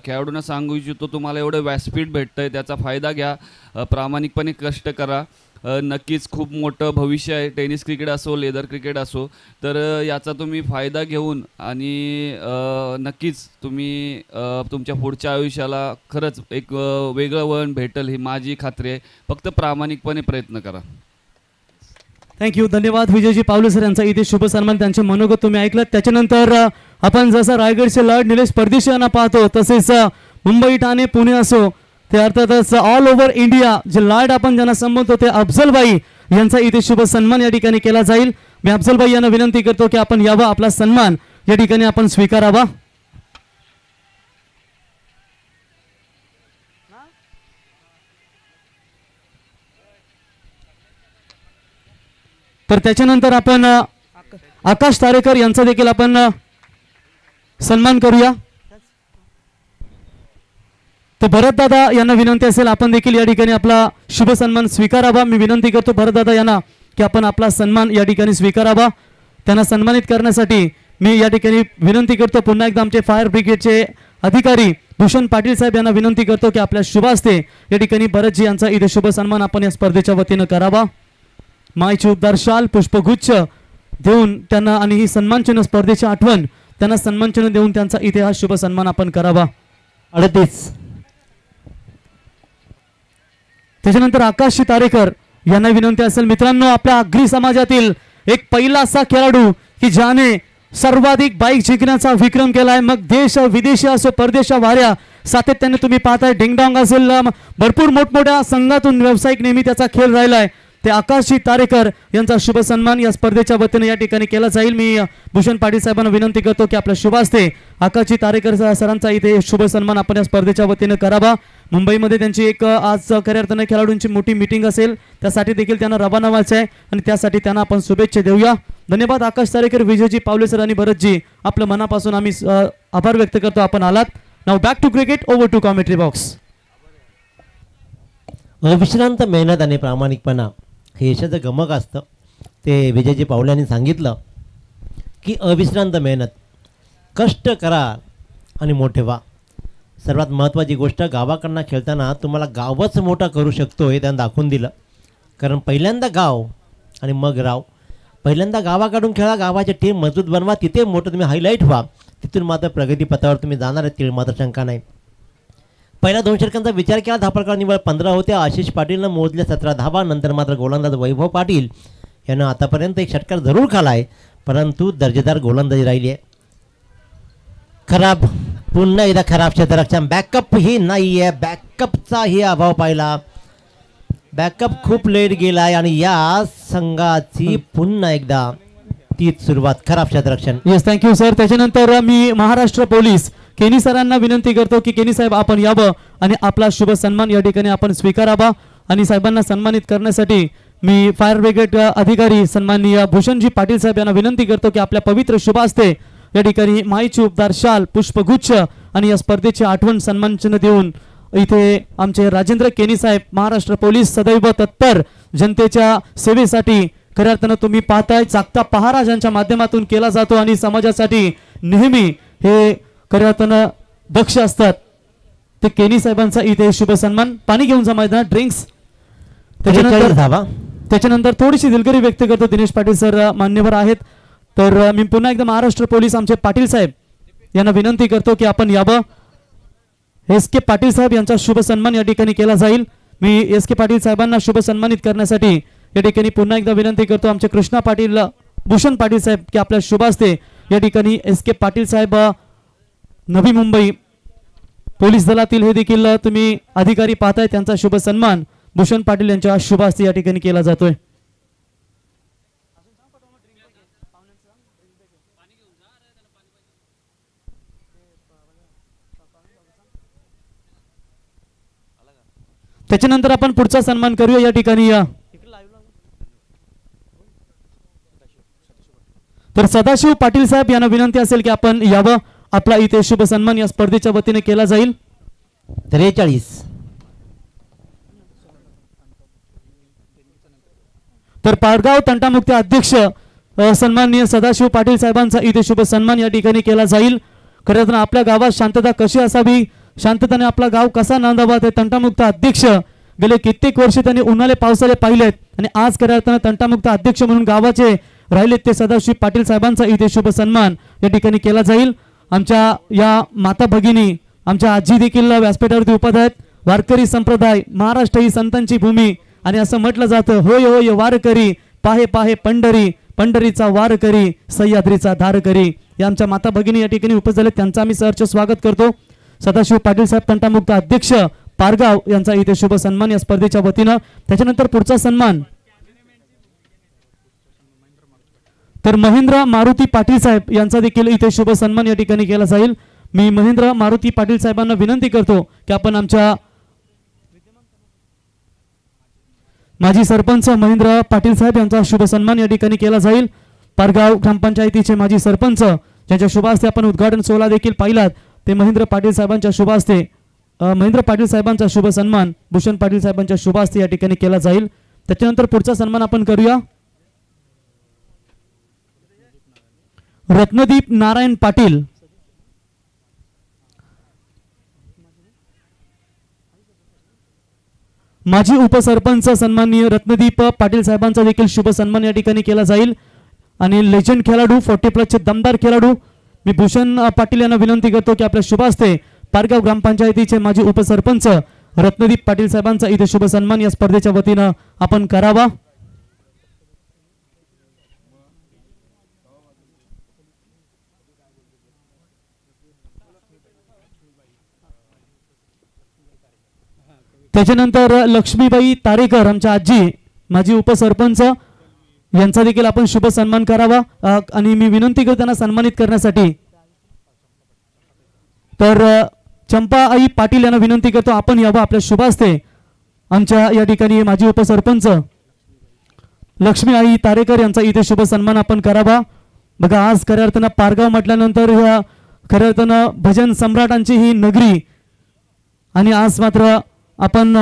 खेळाडूंना सांगू इच्छितो, तुम्हाला एवढं व्यासपीठ भेटतं आहे, त्याचा फायदा घ्या, प्रामाणिकपणे कष्ट करा. नक्कीच खूप मोठं भविष्य आहे. टेनिस क्रिकेट असो, लेदर क्रिकेट असो, तर याचा तुम्ही फायदा घेऊन आणि नक्कीच तुम्ही तुमच्या पुढच्या आयुष्याला खरंच एक वेगळं वळण भेटेल ही माझी खात्री आहे. फक्त प्रामाणिकपणे प्रयत्न करा. थँक्यू, धन्यवाद विजयजी पावले सर यांचा इथे शुभ सन्मान. त्यांचे मनोगत तुम्ही ऐकलं. त्याच्यानंतर आपण जसं रायगडचे लाड निलेश परदेशी यांना पाहतो, तसेच मुंबई, ठाणे, पुणे असो, ते अर्थातच ऑल ओव्हर इंडिया जे लाड आपण ज्यांना संबोधतो ते अफजलबाई यांचा इथे शुभ सन्मान या ठिकाणी केला जाईल. मी अफजलबाई यांना विनंती करतो की आपण यावा, आपला सन्मान या ठिकाणी आपण स्वीकारावा. तर त्याच्यानंतर आपण आकाश तारेकर यांचा देखील आपण सन्मान करूया. तर भरतदादा यांना विनंती असेल आपण देखील या ठिकाणी आपला शुभ सन्मान स्वीकारावा. मी विनंती करतो भरतदादा यांना की आपण आपला सन्मान या ठिकाणी स्वीकारावा. त्यांना सन्मानित करण्यासाठी मी या ठिकाणी विनंती करतो पुन्हा एकदा आमचे फायर ब्रिगेडचे अधिकारी भूषण पाटील साहेब यांना विनंती करतो की आपल्या शुभ हस्ते या ठिकाणी भरतजी यांचा इथे शुभ सन्मान आपण या स्पर्धेच्या वतीनं करावा. मायची उबदार शाल, पुष्पगुच्छ देऊन त्यांना आणि ही सन्मानचिन्ह स्पर्धेची आठवण त्यांना सन्मानचिन्ह देऊन त्यांचा इथे हा शुभ सन्मान आपण करावा. 38. त्याच्यानंतर आकाश तारेकर यांना विनंती असेल मित्रांनो, आपल्या आगरी समाजातील एक पहिला असा खेळाडू की ज्याने सर्वाधिक बाईक जिंकण्याचा विक्रम केलाय. मग देश विदेशी असो, परदेशा वाऱ्या सातत्याने तुम्ही पाहताय. डिंगडॉंग असेल, भरपूर मोठमोठ्या संघातून व्यावसायिक नेहमी त्याचा खेळ राहिलाय. ते आकाशजी तारेकर यांचा शुभ सन्मान या स्पर्धेच्या वतीने या ठिकाणी केला जाईल. मी भूषण पाटील साहेबांना विनंती करतो की आपल्या शुभ हस्ते आकाशजी तारेकर सरांचा इथे शुभ सन्मान आपण या स्पर्धेच्या वतीने करावा. मुंबईमध्ये त्यांची एक आज खऱ्या अर्थाने खेळाडूंची मोठी मीटिंग असेल, त्यासाठी देखील त्यांना रवाना व्हायचं आहे आणि त्यासाठी त्यांना आपण शुभेच्छा देऊया. धन्यवाद आकाश तारेकर, विजयजी पावले सर आणि भरतजी, आपलं मनापासून आम्ही आभार व्यक्त करतो आपण आलात. Now back to cricket, over to commentary box. अविश्रांत मेहनत आणि प्रामाणिकपणा हे यशाचं गमक असतं. ते विजयजी पावले यांनी सांगितलं की अविश्रांत मेहनत, कष्ट करा आणि मोठे व्हा. सर्वात महत्त्वाची गोष्ट, गावाकडनं खेळताना तुम्हाला गावच मोठा करू शकतो हे त्यांनी दाखवून दिलं. कारण पहिल्यांदा गाव आणि मग राव. पहिल्यांदा गावाकडून खेळा, गावाची टीम मजबूत बनवा, तिथे मोठं तुम्ही हायलाईट व्हा, तिथून मात्र प्रगतीपथावर तुम्ही जाणार आहे, ती मात्र शंका नाही. पहिल्या 2 षटकांचा विचार केला, धापडकर निवड 15 होत्या. आशिष पाटीलनं मोजल्या 17 धावा. नंतर मात्र गोलंदाज वैभव पाटील यानं आतापर्यंत एक षटकार जरूर खाला आहे, परंतु दर्जेदार गोलंदाजी राहिली आहे. खराब, पुन्हा एकदा खराब क्षेत्ररक्षण. बॅकअप ही नाही आहे, बॅकअपचाही अभाव पाहिला. बॅकअप खूप लेट गेला आहे आणि या संघाची पुन्हा एकदा तीच सुरुवात, खराब क्षेत्ररक्षण. Yes, thank you sir. त्याच्यानंतर मी महाराष्ट्र पोलीस केनी सरांना विनंती करतो की केनी साहेब आपण यावं आणि आपला शुभ सन्मान या ठिकाणी आपण स्वीकारावा. आणि साहेबांना सन्मानित करण्यासाठी मी फायर ब्रिगेड अधिकारी सन्माननीय भूषणजी पाटील साहेब यांना विनंती करतो की आपल्या पवित्र शुभ हस्ते या ठिकाणी माईची उपदार शाल, पुष्पगुच्छ आणि या स्पर्धेची आठवण सन्मानचिन्ह देऊन इथे आमचे राजेंद्र केनी साहेब, महाराष्ट्र पोलीस सदैव तत्पर जनतेच्या सेवेसाठी खऱ्या अर्थानं तुम्ही पाहताय जागता पहारा ज्यांच्या माध्यमातून केला जातो आणि समाजासाठी नेहमी हे खऱ्या अर्थानं दक्ष असतात ते केनी साहेबांचा इथे शुभ सन्मान. पाणी घेऊन जा मैदानात, ड्रिंक्स. 43 धावा. त्याच्यानंतर थोडीशी दिलगिरी व्यक्त करतो, दिनेश पाटील सर मान्यवर आहेत. तर मी पुन्हा एकदा महाराष्ट्र पोलीस आमचे पाटील साहेब यांना विनंती करतो की आपण यावं. SK पाटील साहेब यांचा शुभ सन्मान या ठिकाणी केला जाईल. मी SK पाटील साहेबांना शुभ सन्मानित करण्यासाठी या ठिकाणी पुन्हा एकदा विनंती करतो आमचे कृष्णा पाटील, भूषण पाटील साहेब की आपल्या शुभ हस्ते या ठिकाणी SK पाटील साहेब नवी मुंबई पोलीस दलातील हे देखील तुम्ही अधिकारी पाहताय, त्यांचा शुभ सन्मान भूषण पाटील यांच्या शुभ हस्ते या ठिकाणी केला जातोय. त्याच्यानंतर आपण पुढचा सन्मान करूया या ठिकाणी. तर सदाशिव पाटील साहेब यांना विनंती असेल की आपण यावं. आपला इथे शुभ सन्मान या स्पर्धेच्या वतीने केला जाईल. 43. तर पारगाव तंटामुक्त अध्यक्ष सन्माननीय सदाशिव पाटील साहेबांचा इथे शुभ सन्मान या ठिकाणी केला जाईल. खरं तर आपल्या गावात शांतता कशी असावी, शांततेने आपला गाव कसा नांदावा ते तंटामुक्त अध्यक्ष गेले कित्येक वर्ष त्यांनी उन्हाळे पावसाळे पाहिलेत आणि आज खऱ्या अर्थानं तंटामुक्त अध्यक्ष म्हणून गावाचे राहिलेत ते सदाशिव पाटील साहेबांचा इथे शुभ सन्मान या ठिकाणी केला जाईल. आमच्या या माता भगिनी, आमच्या आजी देखील व्यासपीठावरती उपस्थित आहेत. वारकरी संप्रदाय, महाराष्ट्र ही संतांची भूमी आणि असं म्हटलं जातं, होय होय वारकरी, पाहे पाहे पंढरी, पंढरीचा वारकरी, सह्याद्रीचा धारकरी. या आमच्या माता भगिनी या ठिकाणी उपस्थित झाले, त्यांचं आम्ही सहर्ष स्वागत करतो. सदाशिव पाटील साहेब तंटामुक्त अध्यक्ष पारगाव यांचा इथे शुभ सन्मान या स्पर्धेच्या वतीनं. त्याच्यानंतर पुढचा सन्मान तर महेंद्र मारुती पाटील साहेब यांचा देखील इथे शुभ सन्मान या ठिकाणी केला जाईल. मी महेंद्र मारुती पाटील साहेबांना विनंती करतो की आपण आमच्या माजी सरपंच महेंद्र पाटील साहेब यांचा शुभ सन्मान या ठिकाणी केला जाईल. पारगाव ग्रामपंचायतीचे माजी सरपंच ज्यांच्या शुभ हस्ते आपण उद्घाटन सोहळा देखील पाहिलात ते महेंद्र पाटील साहेबांच्या शुभ हस्ते महेंद्र पाटील साहेबांचा शुभ सन्मान भूषण पाटील साहेबांच्या शुभ हस्ते या ठिकाणी केला जाईल. त्याच्यानंतर पुढचा सन्मान आपण करूया. रत्नदीप नारायण पाटील, माजी उपसरपंच सन्माननीय रत्नदीप पाटील साहेबांचा देखील शुभ सन्मान या ठिकाणी केला जाईल. आणि लेजंड खेळाडू 40+ चे दमदार खेळाडू मी भूषण पाटील यांना विनंती करतो की आपल्या शुभ हस्ते पारगाव ग्रामपंचायतीचे माजी उपसरपंच रत्नदीप पाटील साहेबांचा इथे शुभ सन्मान या स्पर्धेच्या वतीनं आपण करावा. त्याच्यानंतर लक्ष्मीबाई तारेकर आमच्या आजी माजी उपसरपंच यांचा देखील आपण शुभ सन्मान करावा. आणि मी विनंती करतो त्यांना सन्मानित करण्यासाठी तर चंपाआई पाटील यांना विनंती करतो आपण यावं. आपल्या शुभ हस्ते आमच्या या ठिकाणी माजी उपसरपंच लक्ष्मीआई तारेकर यांचा इथे शुभ सन्मान आपण करावा. बघा आज खऱ्या अर्थानं पारगाव म्हटल्यानंतर ह्या खऱ्या अर्थानं भजन सम्राटांची ही नगरी आणि आज मात्र आपण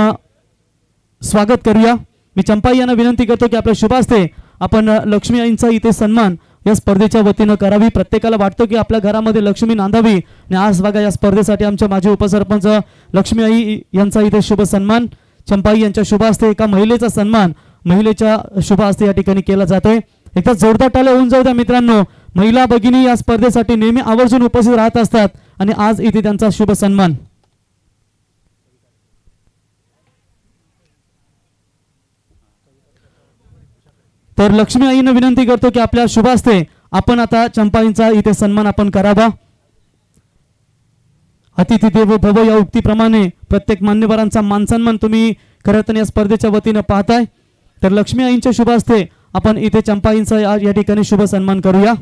स्वागत करूया. मी चंपाई यांना विनंती करतो की आपल्या शुभ हस्ते आपण लक्ष्मी आईंचा इथे सन्मान या स्पर्धेच्या वतीनं करावी. प्रत्येकाला वाटतो की आपल्या घरामध्ये लक्ष्मी नांदावी आणि आज बघा या स्पर्धेसाठी आमच्या माजी उपसरपंच लक्ष्मी आई यांचा इथे शुभ सन्मान चंपाई यांच्या शुभ हस्ते एका महिलेचा सन्मान महिलेच्या शुभ हस्ते या ठिकाणी केला जातोय. एकदा जोरदार टाळ्या होऊन जाऊ द्या मित्रांनो. महिला भगिनी या स्पर्धेसाठी नेहमी आवर्जून उपस्थित राहत असतात आणि आज इथे त्यांचा शुभ सन्मान. तर लक्ष्मी आईंना विनंती करतो की आपल्या शुभ हस्ते आपण आता चंपाईंचा इथे सन्मान आपण करावा. अतिथी देवो भव या उक्तीप्रमाणे प्रत्येक मान्यवरांचा मानसन्मान तुम्ही खरं या स्पर्धेच्या वतीनं पाहताय. तर लक्ष्मी आईंच्या शुभ हस्ते आपण इथे चंपाईंचा या ठिकाणी शुभ सन्मान करूया.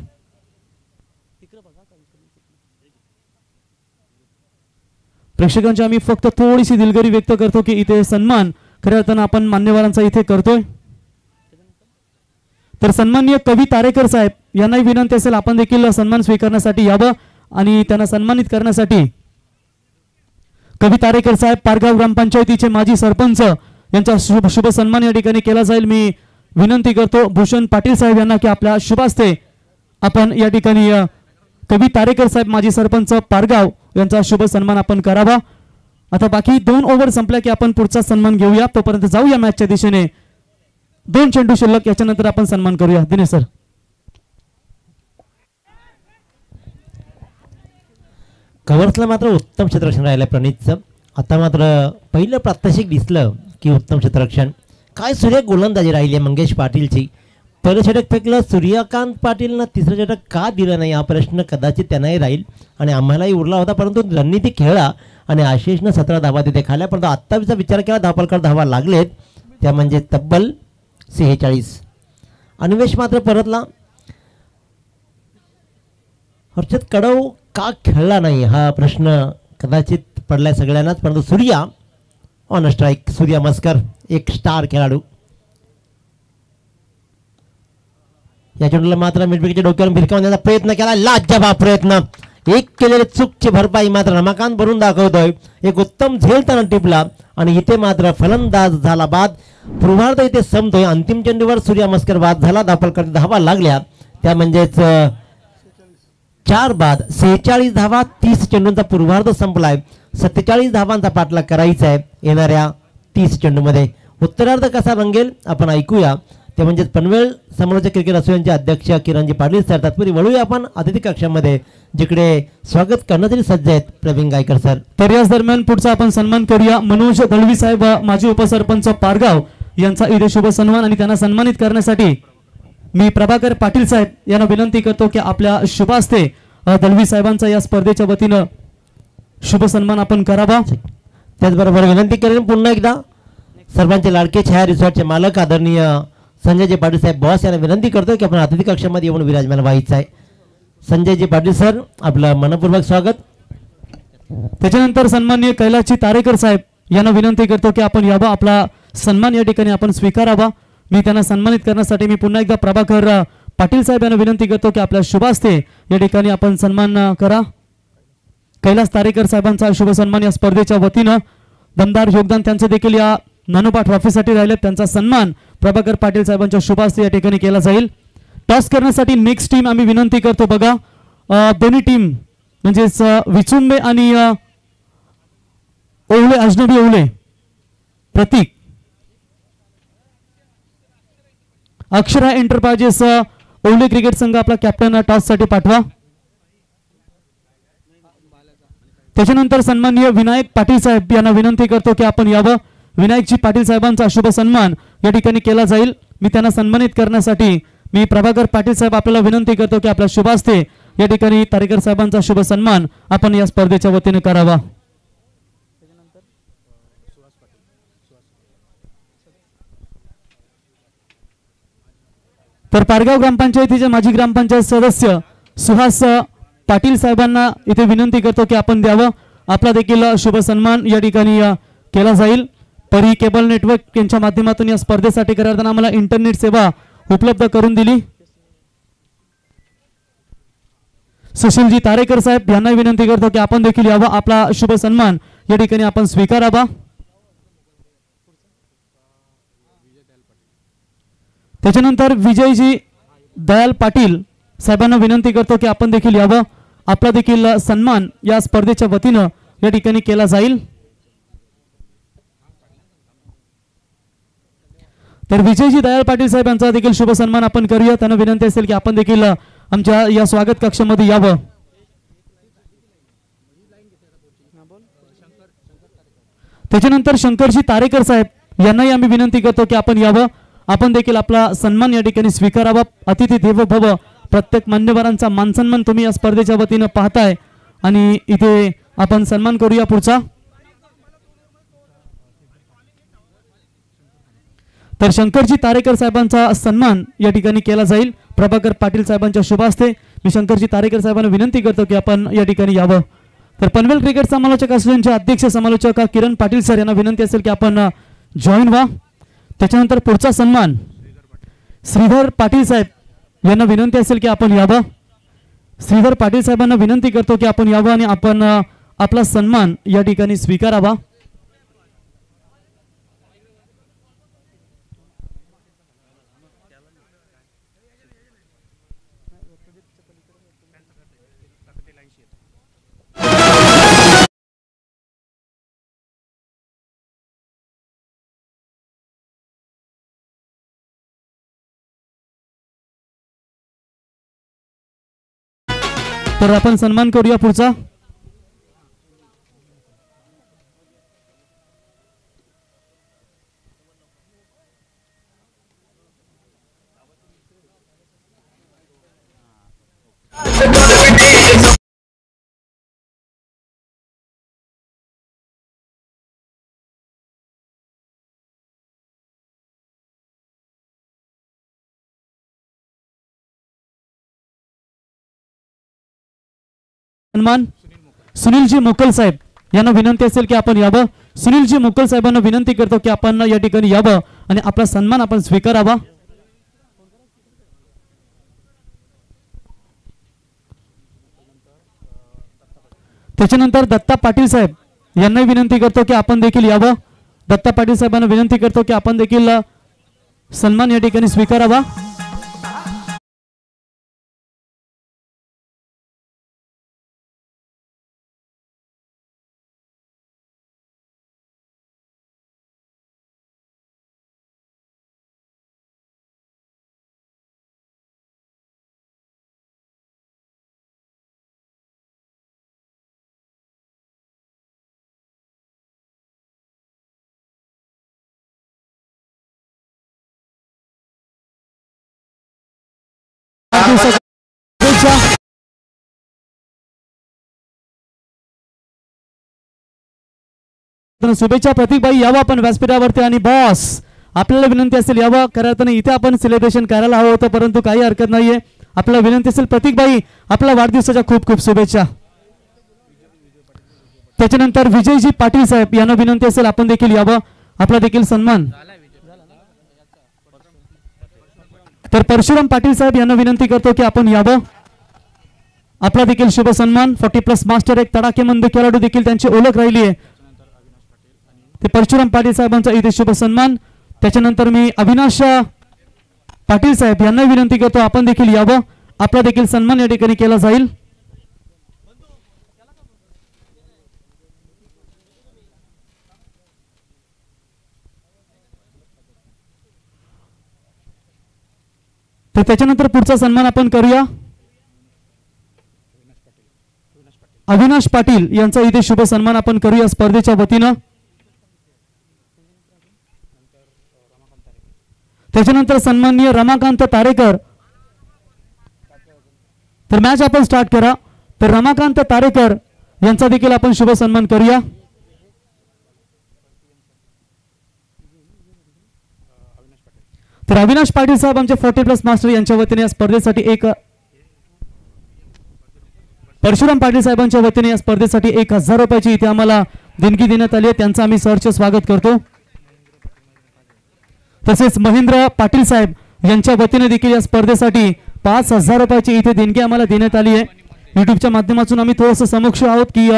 प्रेक्षकांची आम्ही फक्त थोडीशी दिलगिरी व्यक्त करतो की इथे सन्मान खऱ्या अर्थानं आपण मान्यवरांचा इथे करतोय. तर सन्माननीय कवी तारेकर साहेब यांनाही विनंती असेल आपण देखील सन्मान स्वीकारण्यासाठी यावं आणि त्यांना सन्मानित करण्यासाठी कवी तारेकर साहेब पारगाव ग्रामपंचायतीचे माजी सरपंच यांचा शुभ सन्मान या ठिकाणी केला जाईल. मी विनंती करतो भूषण पाटील साहेब यांना की आपल्या शुभ हस्ते आपण या ठिकाणी कवी तारेकर साहेब माजी सरपंच पारगाव यांचा शुभ सन्मान आपण करावा. आता बाकी 2 ओव्हर संपल्या की आपण पुढचा सन्मान घेऊया. तोपर्यंत जाऊया मॅचच्या दिशेने. 2 चेंडू शिल्लक, याच्यानंतर आपण सन्मान करूया. दिनेश सर. कव्हर्सला मात्र उत्तम क्षेत्ररक्षण राहिलं प्रणीतचं. आता मात्र पहिलं प्रात्यक्षिक दिसलं की उत्तम क्षेत्ररक्षण. काय सूर्य गोलंदाजी राहिली आहे मंगेश पाटीलची. पहिलं षटक फेकलं सूर्यकांत पाटीलनं, तिसरं षटक का दिलं नाही हा प्रश्न कदाचित त्यांनाही राहील आणि आम्हालाही उरला होता. परंतु रणनीती खेळला आणि आशिषनं 17 धावा तिथे खाल्या. परंतु आत्ताचा विचार केला धावपलकर धावा लागलेत त्या म्हणजे तब्बल 46. अन्वेष मात्र परतला. हर्षद कडव का खेळला नाही हा प्रश्न कदाचित पडलाय सगळ्यांनाच. परंतु सूर्या ऑन स्ट्राईक. सूर्या मस्कर एक स्टार खेळाडू. या चेंडूला मात्र मिडविकेटच्या डोक्यावरून भिरकावण्याचा प्रयत्न केला. लाजवाब प्रयत्न. एक केलेले चूकची भरपाई मात्र रमाकांत भरून दाखवतोय. एक उत्तम झेल त्यानं टिपला आणि इथे मात्र फलंदाज झाला बाद. पूर्वार्ध इथे संपतोय. अंतिम चेंडूवर सूर्या मस्कर बाद झाला. धावपलकर धावा लागल्या त्या म्हणजेच 4 बाद 46 धावा. 30 चेंडूंचा पूर्वार्ध संपलाय. 47 धावांचा पाठलाग करायचा आहे येणाऱ्या 30 चेंडूमध्ये. उत्तरार्ध कसा रंगेल आपण ऐकूया. ते म्हणजेच पनवेल समालोचक क्रिकेट असोसिएशनचे अध्यक्ष किरणजी पाटील सर. तत्पूर्वी वळूया आपण अतिथी कक्षामध्ये जिकडे स्वागत करण्यासाठी सज्ज आहेत प्रवीण गायकर सर. तर याच दरम्यान पुढचा आपण सन्मान करूया. मनोज दळवी साहेब माजी उपसरपंच पारगाव यांचा इथे शुभ सन्मान आणि त्यांना सन्मानित करण्यासाठी मी प्रभाकर पाटील साहेब यांना विनंती करतो की आपल्या शुभ हस्ते दळवी साहेबांचा या स्पर्धेच्या वतीनं शुभ सन्मान आपण करावा. त्याचबरोबर विनंती करेन पुन्हा एकदा सर्वांचे लाडके छाया रिसॉर्टचे मालक आदरणीय संजयजी पाटील साहेब बॉस यांना विनंती करतो की आपण अतिथी कक्षामध्ये येऊन विराजमान व्हायचं आहे. संजयजी पाटील सर आपलं मनपूर्वक स्वागत. त्याच्यानंतर सन्माननीय कैलासजी तारेकर साहेब यांना विनंती करतो की आपण यावा. आपला सन्मान या ठिकाणी आपण स्वीकारावा. मी त्यांना सन्मानित करण्यासाठी मी पुन्हा एकदा प्रभाकर पाटील साहेब यांना विनंती करतो की आपल्या शुभ हस्ते या ठिकाणी आपण सन्मान करा. कैलास तारेकर साहेबांचा शुभ सन्मान या स्पर्धेच्या वतीनं दमदार योगदान त्यांचं देखील या नानोबा ट्रॉफीसाठी राहिले. त्यांचा सन्मान प्रभाकर पाटील साहेबांच्या शुभ हस्ते या ठिकाणी केला जाईल. टॉस करण्यासाठी नेक्स्ट टीम आम्ही विनंती करतो. बघा दोन्ही टीम म्हणजेच विचुंबे आणि ओवळे अजनबी ओवळे प्रतीक अक्षरा एंटरप्राइजेस ओवळे क्रिकेट संघ आपला कॅप्टन टॉस साठी पाठवा. त्याच्यानंतर सन्माननीय विनायक पाटील साहेब यांना विनंती करतो की आपण यावं. विनायकजी पाटील साहेबांचा शुभ सन्मान या ठिकाणी केला जाईल. मी त्यांना सन्मानित करण्यासाठी मी प्रभाकर पाटील साहेब आपल्याला विनंती करतो की आपल्या शुभ हस्ते या ठिकाणी तारेकर साहेबांचा शुभ सन्मान आपण या स्पर्धेच्या वतीने करावा. तर पारगाव ग्रामपंचायतीचे माजी ग्रामपंचायत सदस्य सुहास पाटील साहेबांना इथे विनंती करतो की आपण द्यावं. आपला देखील शुभ सन्मान या ठिकाणी केला जाईल. परी केबल नेटवर्क यांच्या माध्यमातून या स्पर्धेसाठी करताना आम्हाला इंटरनेट सेवा उपलब्ध करून दिली. सुशीलजी तारेकर साहेब यांना विनंती करतो की आपण देखील यावं. आपला शुभ सन्मान या ठिकाणी आपण स्वीकारावा. त्याच्यानंतर विजयजी दयाल पाटील साहेबांना विनंती करतो की आपण देखील यावं. आपला देखील सन्मान या स्पर्धेच्या वतीनं या ठिकाणी केला जाईल. तर विजयजी दयाल पाटील साहेब यांचा देखील शुभ सन्मान आपण करूया. त्यांना विनंती असेल की आपण देखील आमच्या या स्वागत कक्षामध्ये यावं. त्याच्यानंतर शंकरजी तारेकर साहेब यांनाही आम्ही विनंती करतो की आपण यावं. आपण देखील आपला सन्मान या ठिकाणी स्वीकारावा. अतिथी देवो भव. प्रत्येक मान्यवरांचा मानसन्मान तुम्ही या स्पर्धेच्या वतीनं पाहताय आणि इथे आपण सन्मान करूया पुढचा. तर शंकरजी तारेकर साहेबांचा सन्मान या ठिकाणी केला जाईल प्रभाकर पाटील साहेबांच्या शुभ हस्ते. मी शंकरजी तारेकर साहेबांना विनंती करतो की आपण या ठिकाणी यावं. तर पनवेल क्रिकेट समालोचक असोसिएशनचे अध्यक्ष समालोचक किरण पाटील सर यांना विनंती असेल की आपण जॉईन व्हा. त्याच्यानंतर पुढचा सन्मान श्रीधर पाटील साहेब यांना विनंती असेल की आपण यावं. श्रीधर पाटील साहेबांना विनंती करतो की आपण यावं आणि आपण आपला सन्मान या ठिकाणी स्वीकारावा। तर आपण सन्मान करूया पुढचा। सन्मान सुनीलजी मोकल साहेब यांना विनंती असेल की आपण यावं। सुनीलजी मोकल साहेबांना विनंती करतो की आपण या ठिकाणी यावं आणि आपला सन्मान आपण स्वीकारावा। त्याच्यानंतर दत्ता पाटील साहेब यांना विनंती करतो की आपण देखील यावं। दत्ता पाटील साहेबांना विनंती करतो की आपण देखील सन्मान या ठिकाणी स्वीकारावा। शुभेच्छा प्रतीकबाई यावं आपण व्यासपीठावरती। आणि बॉस आपल्याला विनंती असेल यावं, खऱ्या अर्थाने इथे आपण सेलिब्रेशन करायला हवं होतं परंतु काही हरकत नाहीये। आपल्याला विनंती असेल प्रतीकबाई आपल्या वाढदिवसाच्या खूप खूप शुभेच्छा। त्याच्यानंतर विजयजी पाटील साहेब यांना विनंती असेल आपण देखील यावं, आपला देखील सन्मान। तर परशुराम पाटील साहेब यांना विनंती करतो की आपण यावं, आपला देखील शुभ सन्मान। 40+ मास्टर एक तडाखेबंद खेळाडू देखील त्यांची ओळख राहिली आहे, ते परशुराम पाटील साहेबांचा इथे शुभ सन्मान। त्याच्यानंतर मी अविनाश पाटील साहेब यांना विनंती करतो आपण देखील यावं, आपला देखील सन्मान या ठिकाणी केला जाईल। तर त्याच्यानंतर पुढचा सन्मान आपण करूया अविनाश पाटील यांचा इथे शुभ सन्मान आपण करूया स्पर्धेच्या वतीनं। त्याच्यानंतर सन्माननीय रमाकांत तारेकर, तर मॅच आपण स्टार्ट करा। तर रमाकांत तारेकर यांचा देखील आपण शुभ सन्मान करूया। तर अविनाश पाटील साहेब आमचे 40+ मास्टर यांच्या वतीने या स्पर्धेसाठी एक, परशुराम पाटील साहेबांच्या वतीने या स्पर्धेसाठी 1000 रुपयाची इथे आम्हाला देणगी देण्यात आली आहे, त्यांचं आम्ही सहर्ष स्वागत करतो। तसेच महेंद्र पाटील साहेब यांच्या वतीने देखील या स्पर्धेसाठी 5000 रुपयाची इथे देणगी आम्हाला देण्यात आली आहे। युट्यूबच्या माध्यमातून आम्ही थोडंसं समक्ष आहोत की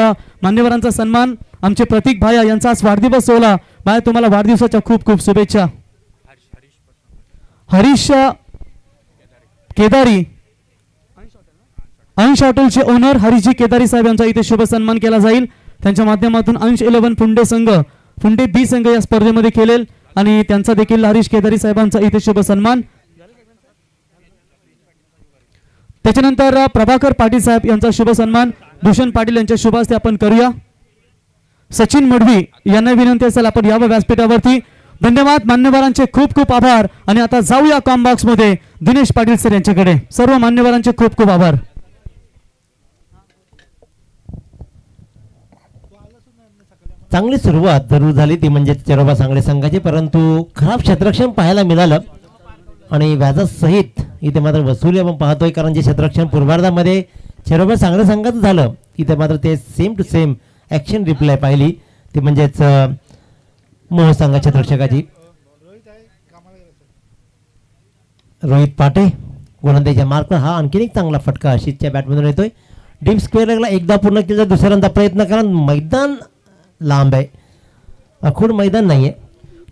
मान्यवरांचा सन्मान आमचे प्रतीक भाया यांचा आज वाढदिवस सोहळा। भाया तुम्हाला वाढदिवसाच्या खूप खूप शुभेच्छा। हरीश केदारी अंश हॉटेलचे ओनर हरीशजी केदारी साहेब यांचा इथे शुभ सन्मान केला जाईल। त्यांच्या माध्यमातून अंश 11 फुंडे संघ, फुंडे बी संघ या स्पर्धेमध्ये खेळेल आणि त्यांचा देखील हरीश केदारी साहेबांचा इथे शुभ सन्मान। त्याच्यानंतर प्रभाकर पाटील साहेब यांचा शुभ सन्मान भूषण पाटील यांच्या शुभ हस्ते आपण करूया। सचिन मडवी यांना विनंती असेल आपण यावं व्यासपीठावरती। धन्यवाद, मान्यवरांचे खूप खूप आभार। आणि आता जाऊया कॉम बॉक्स मध्ये दिनेश पाटील सर यांच्याकडे। सर्व मान्यवरांचे खूप खूप आभार। चांगली सुरुवात जरूर झाली ती म्हणजे चेरोबा सांगली संघाची, परंतु खराब क्षेत्ररक्षण पाहायला मिळालं आणि व्याजासहित इथे मात्र वसुली आपण पाहतोय, कारण जे क्षेत्ररक्षण पूर्वार्धामध्ये चेरोबा सांगली संघाचं झालं इथे मात्र ते same to same action reply पाहिली, ती म्हणजेच मोह संघ क्षेत्ररक्षकाची रोहित पाटे गोलंदाजीच्या मार्कवर हा आणखीन एक चांगला फटका आशिषच्या बॅटमधून येतोय। डीप स्क्वेअर लेगला एकदा पूर्ण केलं तर दुसऱ्यांदा प्रयत्न करा. मैदान लांब आहे, अखूड मैदान नाही आहे.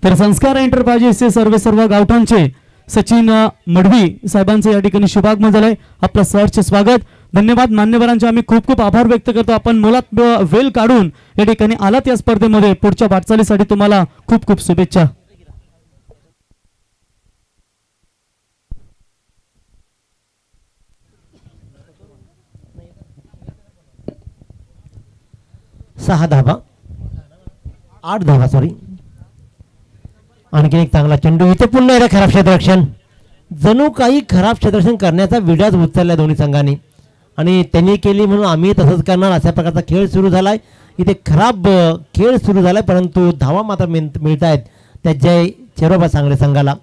तर संस्कार एंटरप्राइजेसचे सर्व गावठाणचे सचिन मडवी साहेबांचं या ठिकाणी शुभागमन झालंय. आपलं सहर्ष स्वागत, धन्यवाद. मान्यवरांचे आम्ही खूप खूप आभार व्यक्त करतो. आपण मुलात वेळ काढून या ठिकाणी आलात या स्पर्धेमध्ये. पुढच्या वाटचालीसाठी तुम्हाला खूप खूप शुभेच्छा. सहा धावा, 8 धावा सॉरी. आणखी एक चांगला चेंडू, इथे पुन्हा एकदा खराब क्षेत्ररक्षण. जणू काही खराब क्षेत्ररक्षण करण्याचा विडाच उचलला दोन्ही संघांनी आणि त्यांनी केली म्हणून आम्ही तसंच करणार अशा प्रकारचा खेळ सुरू झालाय. इथे खराब खेळ सुरू झालाय, परंतु धावा मात्र मिळत आहेत त्या जय चेरोबा सांगली संघाला.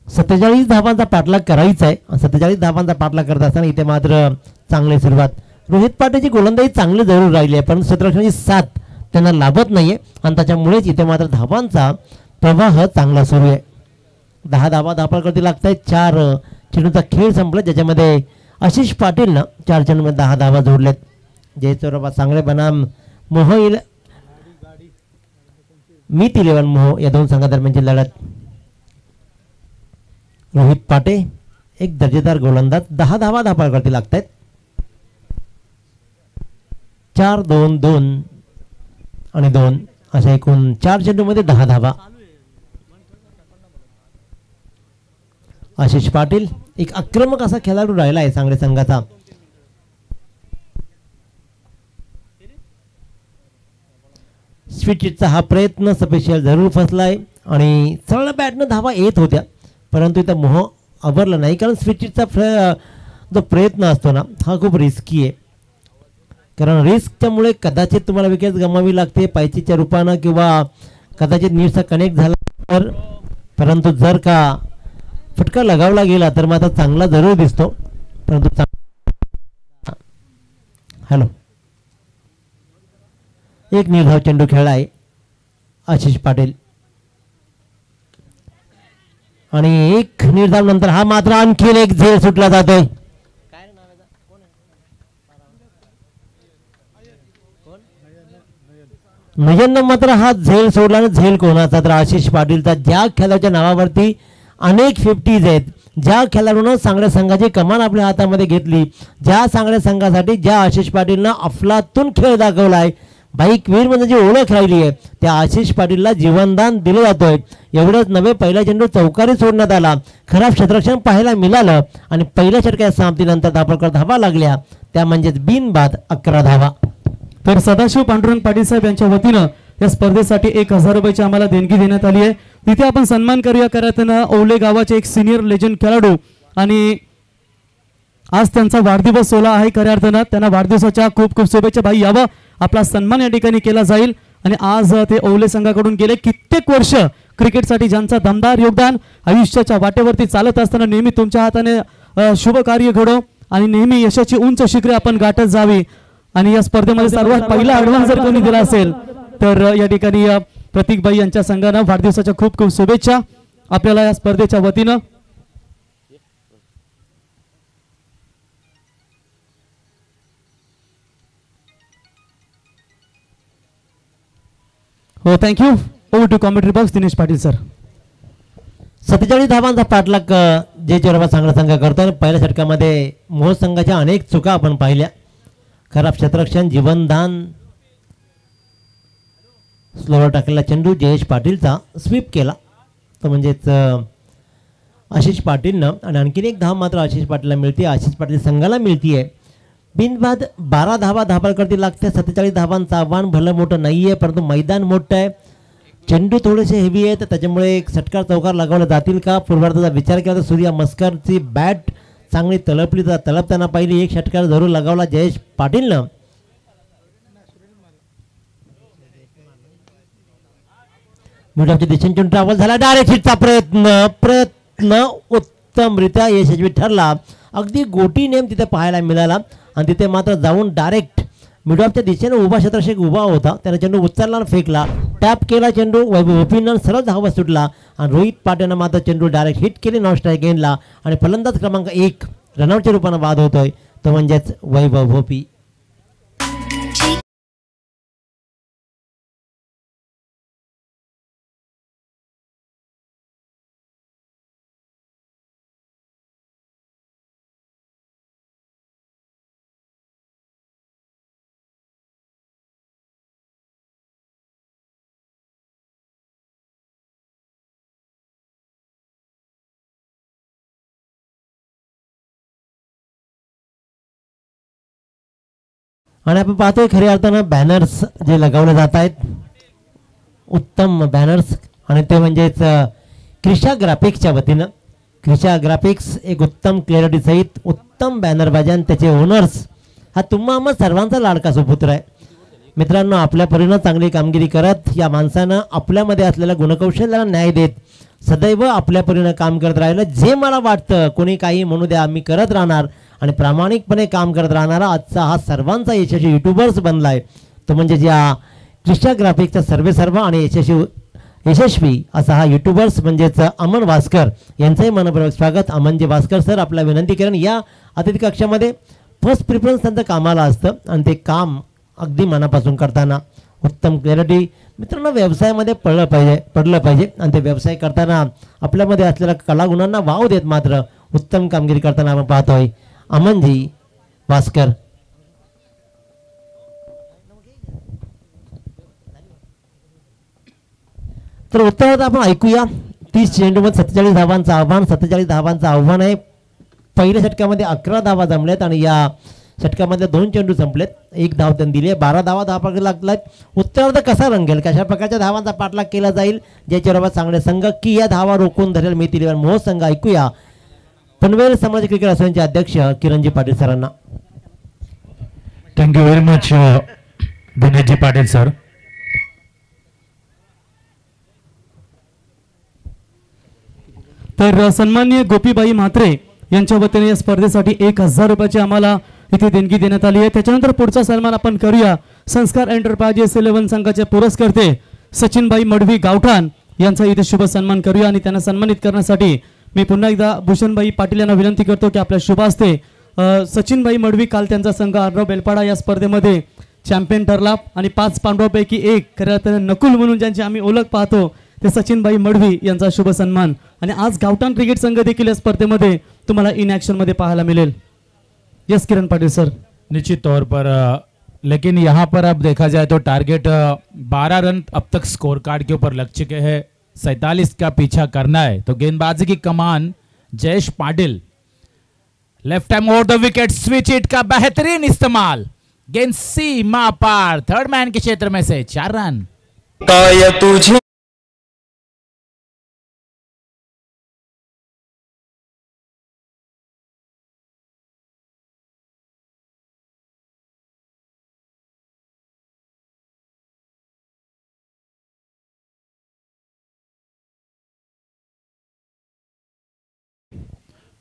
47 धावांचा पाठलाग करायचा आहे. 47 धावांचा पाठलाग करत असताना इथे मात्र चांगली सुरुवात. रोहित पाटीलची गोलंदाजी चांगली जरूर राहिली आहे, पण क्षेत्ररक्षणाची साथ त्यांना लाभत नाहीये आणि त्याच्यामुळेच इथे मात्र धावांचा प्रवाह चांगला सुरू आहे. 10 धावा धापाकडे लागत आहेत. 4 चेंडूचा खेळ संपला, ज्याच्यामध्ये आशिष पाटीलनं 4 चेंडूमध्ये 10 धावा जोडल्यात. जय चोरबा सांगळे बनाम मोह मीत 11 मोह या दोन संघादरम्यानची लढत. रोहित पाटे एक दर्जेदार गोलंदाज, 10 धावा धापाकडे लागत आहेत. 4 2 2 आणि 2 अशा एकूण 4 चेंडूमध्ये 10 धावा. आशिष पाटील एक आक्रमक असा खेळाडू राहिला आहे सांगली संघाचा. स्वीटचा हा प्रयत्न स्पेशल जरूर फसलाय आणि सरळ बॅटनं धावा येत होत्या, परंतु इथं मोह आवरला नाही, कारण स्वीटचा जो प्रयत्न असतो ना हा खूप रिस्की आहे. कारण रिस्कच्यामुळे कदाचित तुम्हाला विकेट गमावी लागते पायचीच्या रूपानं किंवा कदाचित नीटचा कनेक्ट झाला तर, परंतु जर का फटका लगावला गेला तर मात्र चांगला जरूर दिसतो. परंतु हॅलो एक निर्धाव चेंडू खेळला आहे आशिष पाटील आणि एक निर्धाव नंतर हा मात्र आणखीन एक झेल सुटला जातोय. नयननं मात्र हा झेल सोडला आणि झेल कोणाचा तर आशिष पाटीलचा. ज्या खेळाच्या नावावरती अनेक 50s आहेत, ज्या खेळाडूनं सांगड्या संघाची कमान आपल्या हातामध्ये घेतली, ज्या सांगड्या संघासाठी ज्या आशिष पाटीलनं अफलातून खेळ दाखवलाय, बाईक वीर म्हणजे जी ओळख राहिली आहे त्या आशिष पाटीलला जीवनदान दिलं जातोय. एवढंच नव्हे, पहिला चेंडू चौकारी सोडण्यात आला, खराब क्षेत्ररक्षण पाहायला मिळालं आणि पहिल्या षटकाच्या समाप्तीनंतर धापडकर धावा लागल्या, त्या म्हणजेच बिनबाद 11 धावा. तर सदाशिव पांडुरंग पाटील साहेब यांच्या वतीनं या स्पर्धेसाठी 1000 रुपयाची आम्हाला देणगी देण्यात आली आहे. तिथे आपण सन्मान करूया. करताना ओले गावाचे एक सिनियर लेजंड खेळाडू आणि आज त्यांचा वाढदिवस सोहळा आहे. खऱ्या अर्थानं त्यांना वाढदिवसाच्या खूप खूप शुभेच्छा. भाई यावं, आपला सन्मान या ठिकाणी केला जाईल. आणि आज ते ओले संघाकडून गेले कित्येक वर्ष क्रिकेटसाठी ज्यांचा दमदार योगदान आयुष्याच्या वाटेवरती चालत असताना नेहमी तुमच्या हाताने शुभ कार्य घडो आणि नेहमी यशाची उंच शिखरे आपण गाठत जावी. आणि या स्पर्धेमध्ये सर्वात पहिला ॲडव्हान्स जर कोणी दिला असेल तर या ठिकाणी प्रतीकबाई यांच्या संघानं वाढदिवसाच्या खूप खूप शुभेच्छा आपल्याला या स्पर्धेच्या वतीनं. हो, thank you. Over to commentary box Dinesh Patil sir. 47 धावांचा पाठलाग जय चोरबा सांगला संघ करतो आणि पहिल्या षटकामध्ये मोह संघाच्या अनेक चुका आपण पाहिल्या. खराब क्षेत्ररक्षण, जीवनदान, स्लोवर टाकलेला चेंडू जयेश पाटीलचा स्वीप केला तो म्हणजेच आशिष पाटीलनं आणि आणखीन एक धाव मात्र आशिष पाटीलला मिळते, आशिष पाटील संघाला मिळतीये. बिनबाद 12 धावा धापाकडे लागते. 47 धावांचं आव्हान भलं मोठं नाही आहे, परंतु मैदान मोठं आहे, चेंडू थोडेसे हेवी आहेत, त्याच्यामुळे एक षटकार चौकार लगावले जातील का पूर्वार्धाचा विचार केला तर सूर्या मस्करची बॅट चांगली तळपली, तर तळपताना पहिली एक षटकार जरूर लगावला जयेश पाटीलनं. मिडऑफच्या दिशेने ट्रॅव्हल झाला, डायरेक्ट हिटचा प्रयत्न उत्तमरित्या यशस्वी ठरला. अगदी गोटी नेम तिथे पाहायला मिळाला आणि तिथे मात्र जाऊन डायरेक्ट मिडऑफच्या दिशेने उभा क्षेत्ररक्षक उभा होता, त्याने चेंडू उचलला आणि फेकला, टॅप केला चेंडू, वैभव ओपिनन सरळ धावा सुटला आणि रोहित पाटीलनं मात्र चेंडू डायरेक्ट हिट केली नॉन स्ट्राईक गेंदला आणि फलंदाज क्रमांक 1 रनआउटच्या रूपानं बाद होतोय तो म्हणजेच वैभव भोपी. आणि आपण पाहतोय खऱ्या अर्थानं बॅनर्स जे लगावले जात आहेत, उत्तम बॅनर्स, आणि ते म्हणजेच क्रिशा ग्राफिक्सच्या वतीनं. क्रिशा ग्राफिक्स एक उत्तम क्लॅरिटी सहित उत्तम बॅनरबाजी आणि त्याचे ओनर्स हा तुम्हा आम्हा सर्वांचा लाडका सुपुत्र आहे. मित्रांनो, आपल्या परीनं चांगली कामगिरी करत या माणसानं आपल्यामध्ये असलेल्या गुणकौशल्याला न्याय देत सदैव आपल्या परीनं काम करत राहिलं. जे मला वाटतं कोणी काही म्हणू द्या, आम्ही करत राहणार आणि प्रामाणिकपणे काम करत राहणारा आजचा हा सर्वांचा यशस्वी युट्यूबर्स बनला आहे तो म्हणजे ज्या क्रिशा ग्राफिक्सचा सर्वेसर्वा आणि यशस्वी असा हा युट्यूबर्स म्हणजेच अमन भास्कर यांचंही मनपूर्वक स्वागत. अमनजी भास्कर सर, आपला विनंती करेन या अतिथी कक्षामध्ये फर्स्ट प्रिफरन्स त्यांचं कामाला असतं आणि ते काम अगदी मनापासून करताना उत्तम क्लॅरिटी. मित्रांनो, व्यवसायामध्ये पडलं पाहिजे आणि ते व्यवसाय करताना आपल्यामध्ये असलेल्या कलागुणांना वाव देत मात्र उत्तम कामगिरी करताना आपण पाहतोय अमनजी भास्कर. तर उत्तरात आपण ऐकूया 30 चेंडूमध्ये 47 धावांचं आव्हान. 47 धावांचं आव्हान आहे. पहिल्या षटकामध्ये 11 धावा जमल्यात आणि या षटकामधले 2 चेंडू संपलेत. 1 धाव त्यांनी दिली आहे. 12 धावा धावा लागलात. उत्तरार्ध कसा रंगेल, कशा प्रकारच्या धावांचा पाठलाग केला जाईल, ज्याच्यावर चांगले संघ की या धावा रोखून धरेल मिळतील मोह संघ. ऐकूया पनवेल समाज क्रिकेट असोसिएशनचे अध्यक्ष किरणजी पाटील सरांना. Thank you very much दिनेशजी Patil sir. तर सन्माननीय गोपीबाई म्हात्रे यांच्या वतीने या स्पर्धेसाठी 1000 रुपयाची आम्हाला इथे देणगी देण्यात आली आहे. त्याच्यानंतर पुढचा सन्मान आपण करूया संस्कार एंटरप्राइजेस 11 संघाचे पुरस्कर्ते सचिनबाई मडवी गावठाण यांचा इथे शुभ सन्मान करूया. आणि त्यांना सन्मानित करण्यासाठी मी पुन्हा एकदा भूषणबाई पाटील यांना विनंती करतो की आपल्या शुभ हस्ते सचिनबाई मडवी, काल त्यांचा संघ आरराव बेलपाडा या स्पर्धेमध्ये चॅम्पियन ठरला आणि 5 पांडवांपैकी एक खऱ्या अर्थाने नकुल म्हणून ज्यांची आम्ही ओळख पाहतो ते सचिनबाई मडवी यांचा शुभ सन्मान. आणि आज गावठाण क्रिकेट संघ देखील या स्पर्धेमध्ये तुम्हाला इन ॲक्शन मध्ये पाहायला मिळेल. यस किरण पाटिल सर. निश्चित तौर पर लेकिन यहाँ पर अब देखा जाए तो टारगेट 12 रन अब तक स्कोर कार्ड के ऊपर लग चुके हैं. 47 का पीछा करना है तो गेंदबाजी की कमान Jayesh Patil. Left hand over the wicket, switch it का बेहतरीन इस्तेमाल, गेंद सीमा पार, थर्ड मैन के क्षेत्र में से 4 रन. तुझे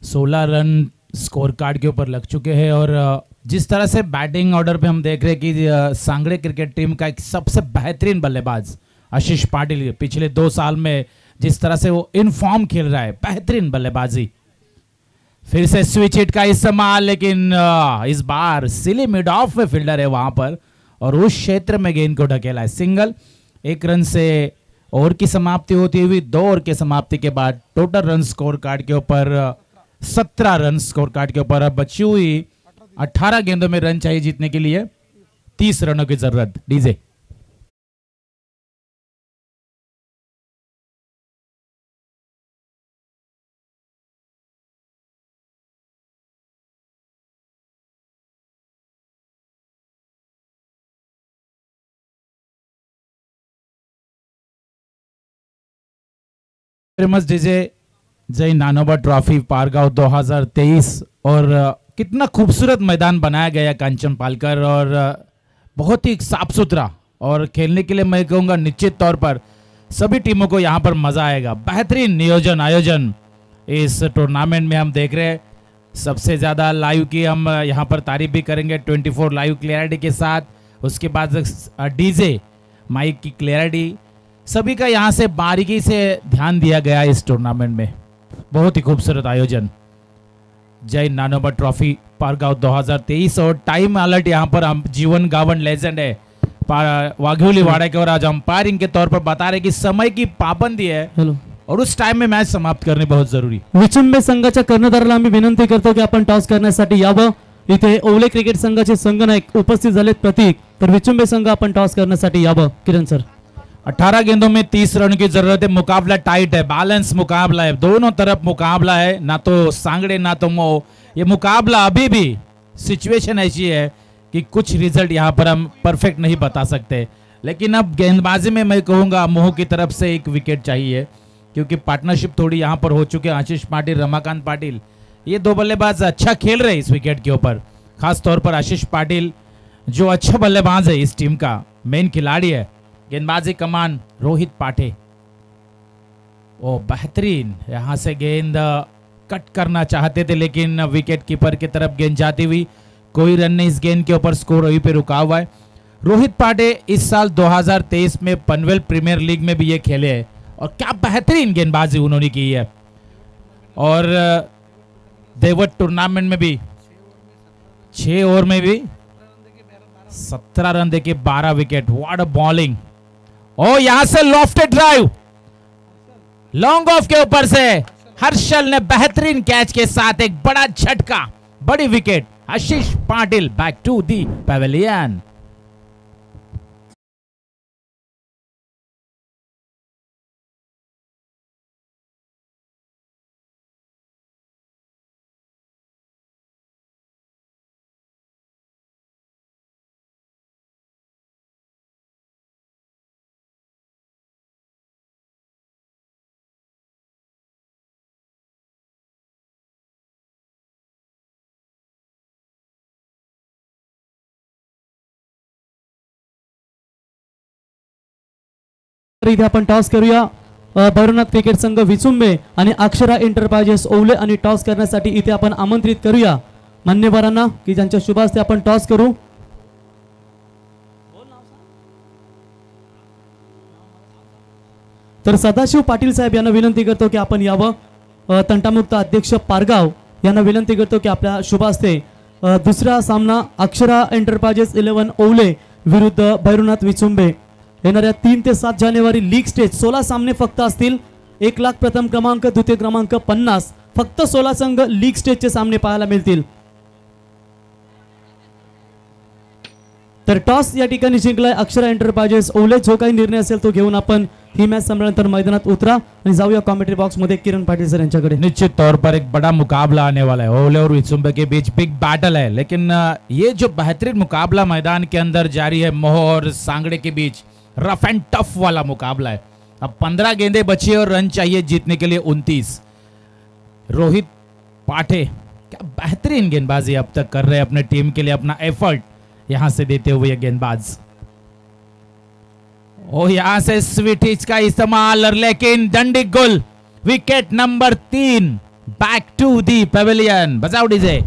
सोलह रन स्कोर कार्ड के ऊपर लग चुके हैं. और जिस तरह से बैटिंग ऑर्डर पे हम देख रहे हैं कि सांगड़े क्रिकेट टीम का एक सबसे बेहतरीन बल्लेबाज आशीष पाटिल पिछले 2 साल में जिस तरह से वो इन फॉर्म खेल रहा है, बेहतरीन बल्लेबाजी. फिर से स्विच हिट का इस्तेमाल, लेकिन इस बार सिली मिड ऑफ में फील्डर है वहां पर और उस क्षेत्र में गेंद को ढकेला है. सिंगल. 1 रन से ओवर की समाप्ति होती हुई 2 ओवर की समाप्ति के बाद टोटल रन स्कोर कार्ड के ऊपर 17 रन स्कोर कार्ड के ऊपर. अब बची हुई 18 गेंदों में रन चाहिए जीतने के लिए, 30 रनों की जरूरत. डीजे. डीजे. जय नानोबा ट्रॉफी पारगांव 2023 और कितना खूबसूरत मैदान बनाया गया कांचन पालकर और बहुत ही साफ सुथरा और खेलने के लिए मैं कहूँगा निश्चित तौर पर सभी टीमों को यहाँ पर मजा आएगा. बेहतरीन नियोजन आयोजन इस टूर्नामेंट में हम देख रहे हैं. सबसे ज़्यादा लाइव की हम यहाँ पर तारीफ भी करेंगे 24 लाइव क्लियरिटी के साथ. उसके बाद डीजे माइक की क्लियरिटी, सभी का यहाँ से बारीकी से ध्यान दिया गया इस टूर्नामेंट में. बहुत ही खूबसूरत आयोजन. जय नानोबा ट्रॉफी पारगांव 2023 और टाइम अलर्ट यहाँ पर हम जीवन गावन लेजेंड है वाघोली वाड़ा के और आज अंपायरिंग के तौर पर बता रहे कि समय की पाबंदी है हॅलो और उस टाइम में मैच समाप्त करणे बहुत जरूरी. विचुंबे संघाच्या कर्णधाराला आम्ही विनंती करतो की आपण टॉस करण्यासाठी यावं. इथे ओवले क्रिकेट संघाचे संघनायक उपस्थित झालेत प्रतीक. तर विचुंबे संघ आपण टॉस करण्यासाठी यावं. किरण सर 18 गेंदों में 30 रन की जरूरत है. मुकाबला टाइट है, बैलेंस मुकाबला है, दोनों तरफ मुकाबला है, ना तो सांगड़े ना तो मोह. ये मुकाबला अभी भी सिचुएशन ऐसी है कि कुछ रिजल्ट यहाँ पर हम परफेक्ट नहीं बता सकते. लेकिन अब गेंदबाजी में मैं कहूँगा मोह की तरफ से एक विकेट चाहिए क्योंकि पार्टनरशिप थोड़ी यहाँ पर हो चुके हैं. आशीष पाटिल, रमाकांत पाटिल, ये दो बल्लेबाज अच्छा खेल रहे हैं इस विकेट के ऊपर. खास तौर पर आशीष पाटिल जो अच्छा बल्लेबाज है, इस टीम का मेन खिलाड़ी है. गेंदबाजी कमान रोहित पाटे. ओ बेहतरीन, यहां से गेंद कट करना चाहते थे लेकिन विकेट कीपर की तरफ गेंद जाती हुई. कोई रन नहीं इस गेंद के ऊपर, स्कोर वहीं पे रुका हुआ है. रोहित पाटे इस साल 2023 में पनवेल प्रीमियर लीग में भी ये खेले हैं और क्या बेहतरीन गेंदबाजी उन्होंने की है. और देवट टूर्नामेंट में भी 6 ओवर में भी 17 रन देके 12 wicket. What a bowling. Oh यहां से लॉफ्टेड ड्राइव लॉन्ग ऑफ के ऊपर से हर्षल ने बेहतरीन कैच के साथ एक बड़ा झटका, बड़ी wicket. Ashish Patil back to the pavilion. तर इथे आपण टॉस करूया. भैरवनाथ क्रिकेट संघ विचुंबे आणि अक्षरा एंटरप्राइजेस ओवले आणि टॉस करण्यासाठी इथे आपण आमंत्रित करूया मान्यवरांना की ज्यांच्या शुभ हस्ते आपण टॉस करू. तर सदाशिव पाटील साहेब यांना विनंती करतो की आपण यावं. तंटामुक्त अध्यक्ष पारगाव यांना विनंती करतो की आपल्या शुभ हस्ते दुसरा सामना अक्षरा एंटरप्राइजेस 11 ओवले विरुद्ध भैरवनाथ विचुंबे. येणाऱ्या 3 ते 7 जानेवारी लीग स्टेज 16 सामने फक्त असतील. 1 लाख प्रथम क्रमांक, द्वितीय क्रमांक 50. फक्त 16 संघ लीग स्टेजचे सामने पाहायला मिळतील. तर टॉस या ठिकाणी जिंकलाय अक्षरा एंटरप्राइजेस ओवले. जो काही निर्णय असेल तो घेऊन आपण ही मॅच संपल्यानंतर मैदानात उतरा आणि जाऊया कॉमेंट्री बॉक्स मध्ये किरण पाटील सर यांच्याकडे. निश्चित तौर पर एक बड़ा मुकाबला आने वाला है. ओवले और विचुंबे के बीच बिग बैटल है. लेकिन ये जो बेहतरीन मुकाबला मैदान के अंदर जारी है, मोह और सांगड़े के बीच रफ एंड टफ वाला मुकाबला है. अब 15 गेंदें बची और रन चाहिए जीतने के लिए 29. रोहित पाटे क्या बेहतरीन गेंदबाजी अब तक कर रहे हैं अपने टीम के लिए, अपना एफर्ट यहां से देते हुए गेंदबाज. और यहां से स्वीटिच का इस्तेमाल लेकिन दंडी गोल. Wicket number 3 back to the pavilion. बजाओ डीजे.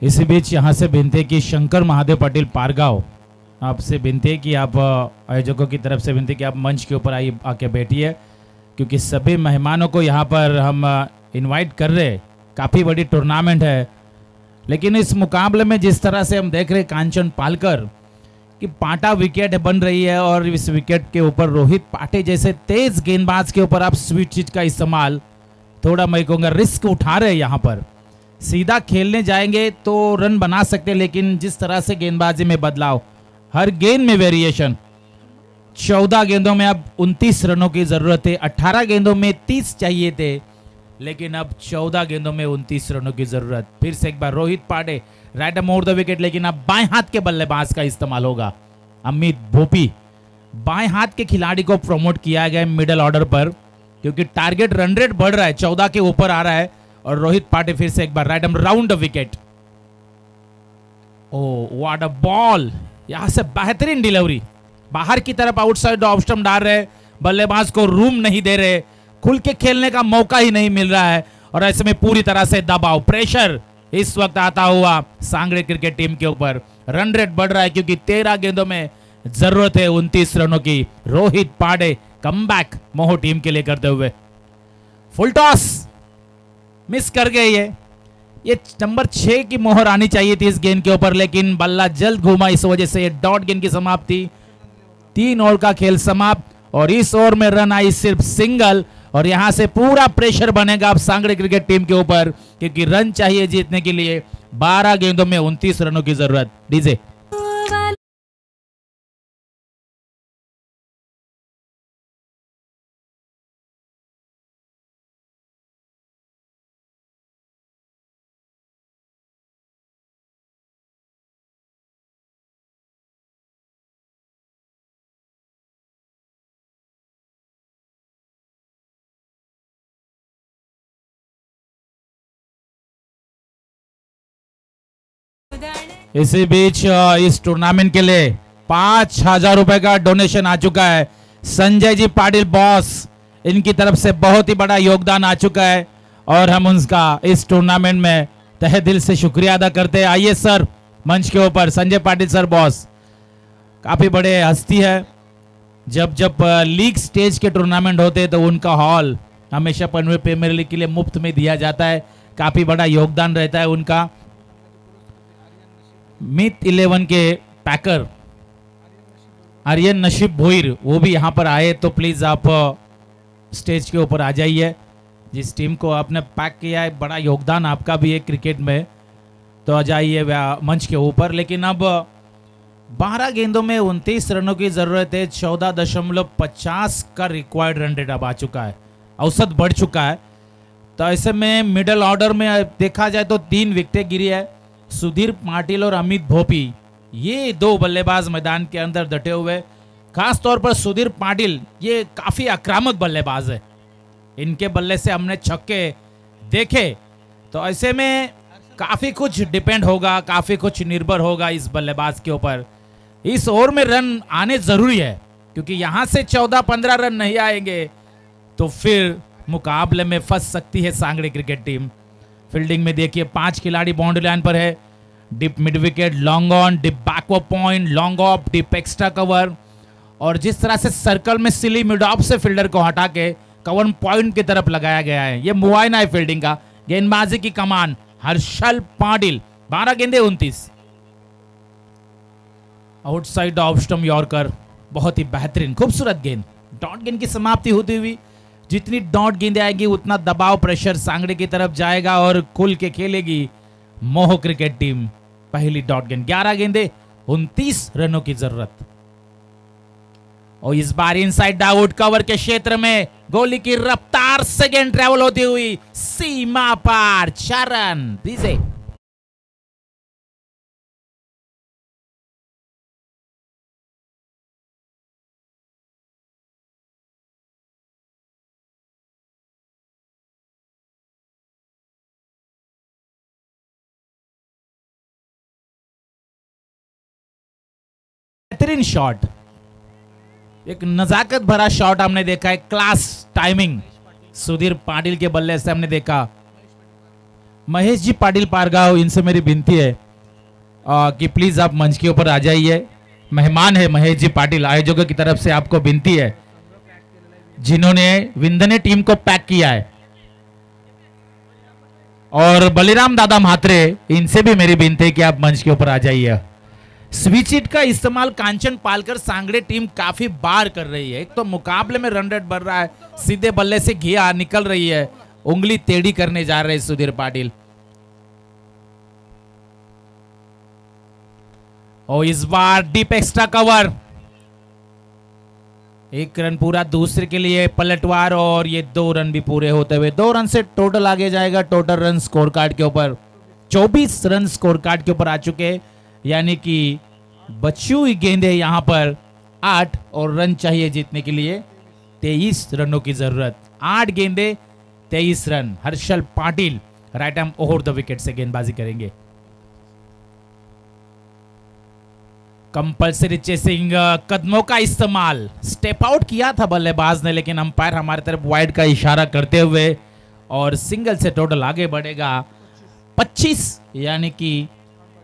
इसी बीच यहाँ से विनती है कि शंकर महादेव पाटिल पारगांव आपसे विनती है कि आप आयोजकों की तरफ से विनती कि आप मंच के ऊपर आके बैठिए क्योंकि सभी मेहमानों को यहाँ पर हम इनवाइट कर रहे हैं. काफ़ी बड़ी टूर्नामेंट है लेकिन इस मुकाबले में जिस तरह से हम देख रहे हैं कांचन पालकर कि पाटा विकेट बन रही है और इस विकेट के ऊपर रोहित पाटे जैसे तेज गेंदबाज के ऊपर आप स्वीट चीज का इस्तेमाल थोड़ा मैं कहूँगा रिस्क उठा रहे हैं. यहाँ पर सीधा खेलने जाएंगे तो रन बना सकते लेकिन जिस तरह से गेंदबाजी में बदलाव, हर गेंद में वेरिएशन. 14 गेंदों में अब 29 रनों की जरूरत है. 18 गेंदों में 30 चाहिए थे लेकिन अब 14 गेंदों में 29 रनों की जरूरत. फिर से एक बार रोहित पाटे राइट मोड़ द विकेट लेकिन अब बाएं हाथ के बल्लेबाज का इस्तेमाल होगा. अमित भोपी बाएं हाथ के खिलाड़ी को प्रमोट किया गया मिडिल ऑर्डर पर क्योंकि टारगेट रन रेट बढ़ रहा है, 14 के ऊपर आ रहा है. और रोहित पाटे फिर से एक बार right round wicket. Oh what a ball, यहां से बेहतरीन डिलीवरी, बाहर की तरफ आउटसाइड ऑफ स्टंप डाल रहे, बल्लेबाज को रूम नहीं दे रहे, खुल के खेलने का मौका ही नहीं मिल रहा है, और ऐसे में पूरी तरह से दबाव, प्रेशर इस वक्त आता हुआ सांगड़े क्रिकेट टीम के ऊपर। रन रेट बढ़ रहा है क्योंकि 13 गेंदों में जरूरत है 29 रनों की। रोहित पांडे कमबैक मोहो टीम के लिए करते हुए, फुल टॉस मिस कर गए। ये नंबर 6 की मोहर आनी चाहिए थी इस गेंद के ऊपर, लेकिन बल्ला जल्द घूमा, इस वजह से ये डॉट गेंद की समाप्ति। 3 ओवर का खेल समाप्त, और इस ओवर में रन आई सिर्फ सिंगल, और यहां से पूरा प्रेशर बनेगा अब सांगड़े क्रिकेट टीम के ऊपर, क्योंकि रन चाहिए जीतने के लिए। 12 गेंदों में 29 रनों की जरूरत। डीजे इसी बीच इस टूर्नामेंट के लिए 5,000 रुपए का डोनेशन आ चुका है। संजय जी पाटिल बॉस, इनकी तरफ से बहुत ही बड़ा योगदान आ चुका है, और हम उनका इस टूर्नामेंट में तहे दिल से शुक्रिया अदा करते हैं। आइए सर मंच के ऊपर, संजय पाटिल सर बॉस काफी बड़े हस्ती है। जब जब लीग स्टेज के टूर्नामेंट होते हैं तो उनका हॉल हमेशा पनवेल प्रीमियर लीग के लिए मुफ्त में दिया जाता है, काफी बड़ा योगदान रहता है उनका। मित 11 के पैकर आर्यन नशीब भोईर वो भी यहाँ पर आए, तो प्लीज आप स्टेज के ऊपर आ जाइए। जिस टीम को आपने पैक किया है, बड़ा योगदान आपका भी है क्रिकेट में, तो आ जाइए मंच के ऊपर। लेकिन अब 12 गेंदों में 29 रनों की जरूरत है। 14.50 का रिक्वायर्ड रन रेट अब आ चुका है, औसत बढ़ चुका है। तो ऐसे में मिडल ऑर्डर में देखा जाए तो 3 विकेटें गिरी है। सुधीर पाटिल और अमित भोपी, ये 2 बल्लेबाज मैदान के अंदर डटे हुए। खास तौर पर सुधीर पाटिल ये काफी आक्रामक बल्लेबाज है, इनके बल्ले से हमने छक्के देखे, तो ऐसे में काफी कुछ डिपेंड होगा, काफी कुछ निर्भर होगा इस बल्लेबाज के ऊपर। इस ओवर में रन आने जरूरी है, क्योंकि यहां से 14-15 रन नहीं आएंगे तो फिर मुकाबले में फंस सकती है सांगड़े क्रिकेट टीम। फील्डिंग में देखिए 5 खिलाड़ी बाउंड्री लाइन पर है। Deep mid wicket, long on, deep backward point, long off, deep extra cover, और जिस तरह से सर्कल में सिली मिड ऑफ से फील्डर को हटा के कवर पॉइंट की तरफ लगाया गया है, ये मुआयना है फील्डिंग का। गेंदबाजी की कमान हर्षल पाटिल, 12 गेंदे 29। आउटसाइड ऑफ स्टंप यॉर्कर, बहुत ही बेहतरीन खूबसूरत गेंद। डॉट गेंद की समाप्ति होती हुई, जितनी डॉट गेंदें आएगी उतना दबाव प्रेशर सांगड़े की तरफ जाएगा और खुल के खेलेगी मोहो क्रिकेट टीम। पहली डॉट गेंद, 11 गेंदे 29 रनों की जरूरत। और इस बार इनसाइड आउट कवर के क्षेत्र में गोली की रफ्तार से गेंद ट्रेवल होती हुई सीमा पार, 4 रन। दीजिए बेहतरीन शॉट, एक नजाकत भरा शॉट हमने देखा है, क्लास टाइमिंग सुधीर पाटिल के बल्ले से हमने देखा। महेश जी पाटिल पारगांव, इनसे मेरी विनती है कि प्लीज आप मंच के ऊपर आ जाइए। मेहमान है महेश जी पाटिल, आयोजकों की तरफ से आपको विनती है, जिन्होंने विंदने टीम को पैक किया है। और बलिराम दादा म्हात्रे, इनसे भी मेरी विनती है कि आप मंच के ऊपर आ जाइए। स्विच हिट का इस्तेमाल कांचन पालकर सांगड़े टीम काफी बार कर रही है। एक तो मुकाबले में रन रेट बढ़ रहा है, सीधे बल्ले से घिया निकल रही है, उंगली टेढ़ी करने जा रहे हैं सुधीर पाटिल। और इस बार डीप एक्स्ट्रा कवर, 1 रन पूरा दूसरे के लिए पलटवार, और ये 2 रन भी पूरे होते हुए 2 रन से टोटल आगे जाएगा। टोटल रन स्कोर कार्ड के ऊपर 24 रन स्कोर कार्ड के ऊपर आ चुके, यानी कि बची हुई गेंदे यहां पर 8, और रन चाहिए जीतने के लिए 23 रनों की जरूरत। 8 गेंदे 23 run. Harshal Patil right arm over the wicket से गेंदबाजी करेंगे। कंपल्सरी चेसिंग, कदमों का इस्तेमाल, स्टेप आउट किया था बल्लेबाज ने, लेकिन अंपायर हमारी तरफ वाइड का इशारा करते हुए और सिंगल से टोटल आगे बढ़ेगा 25, यानी कि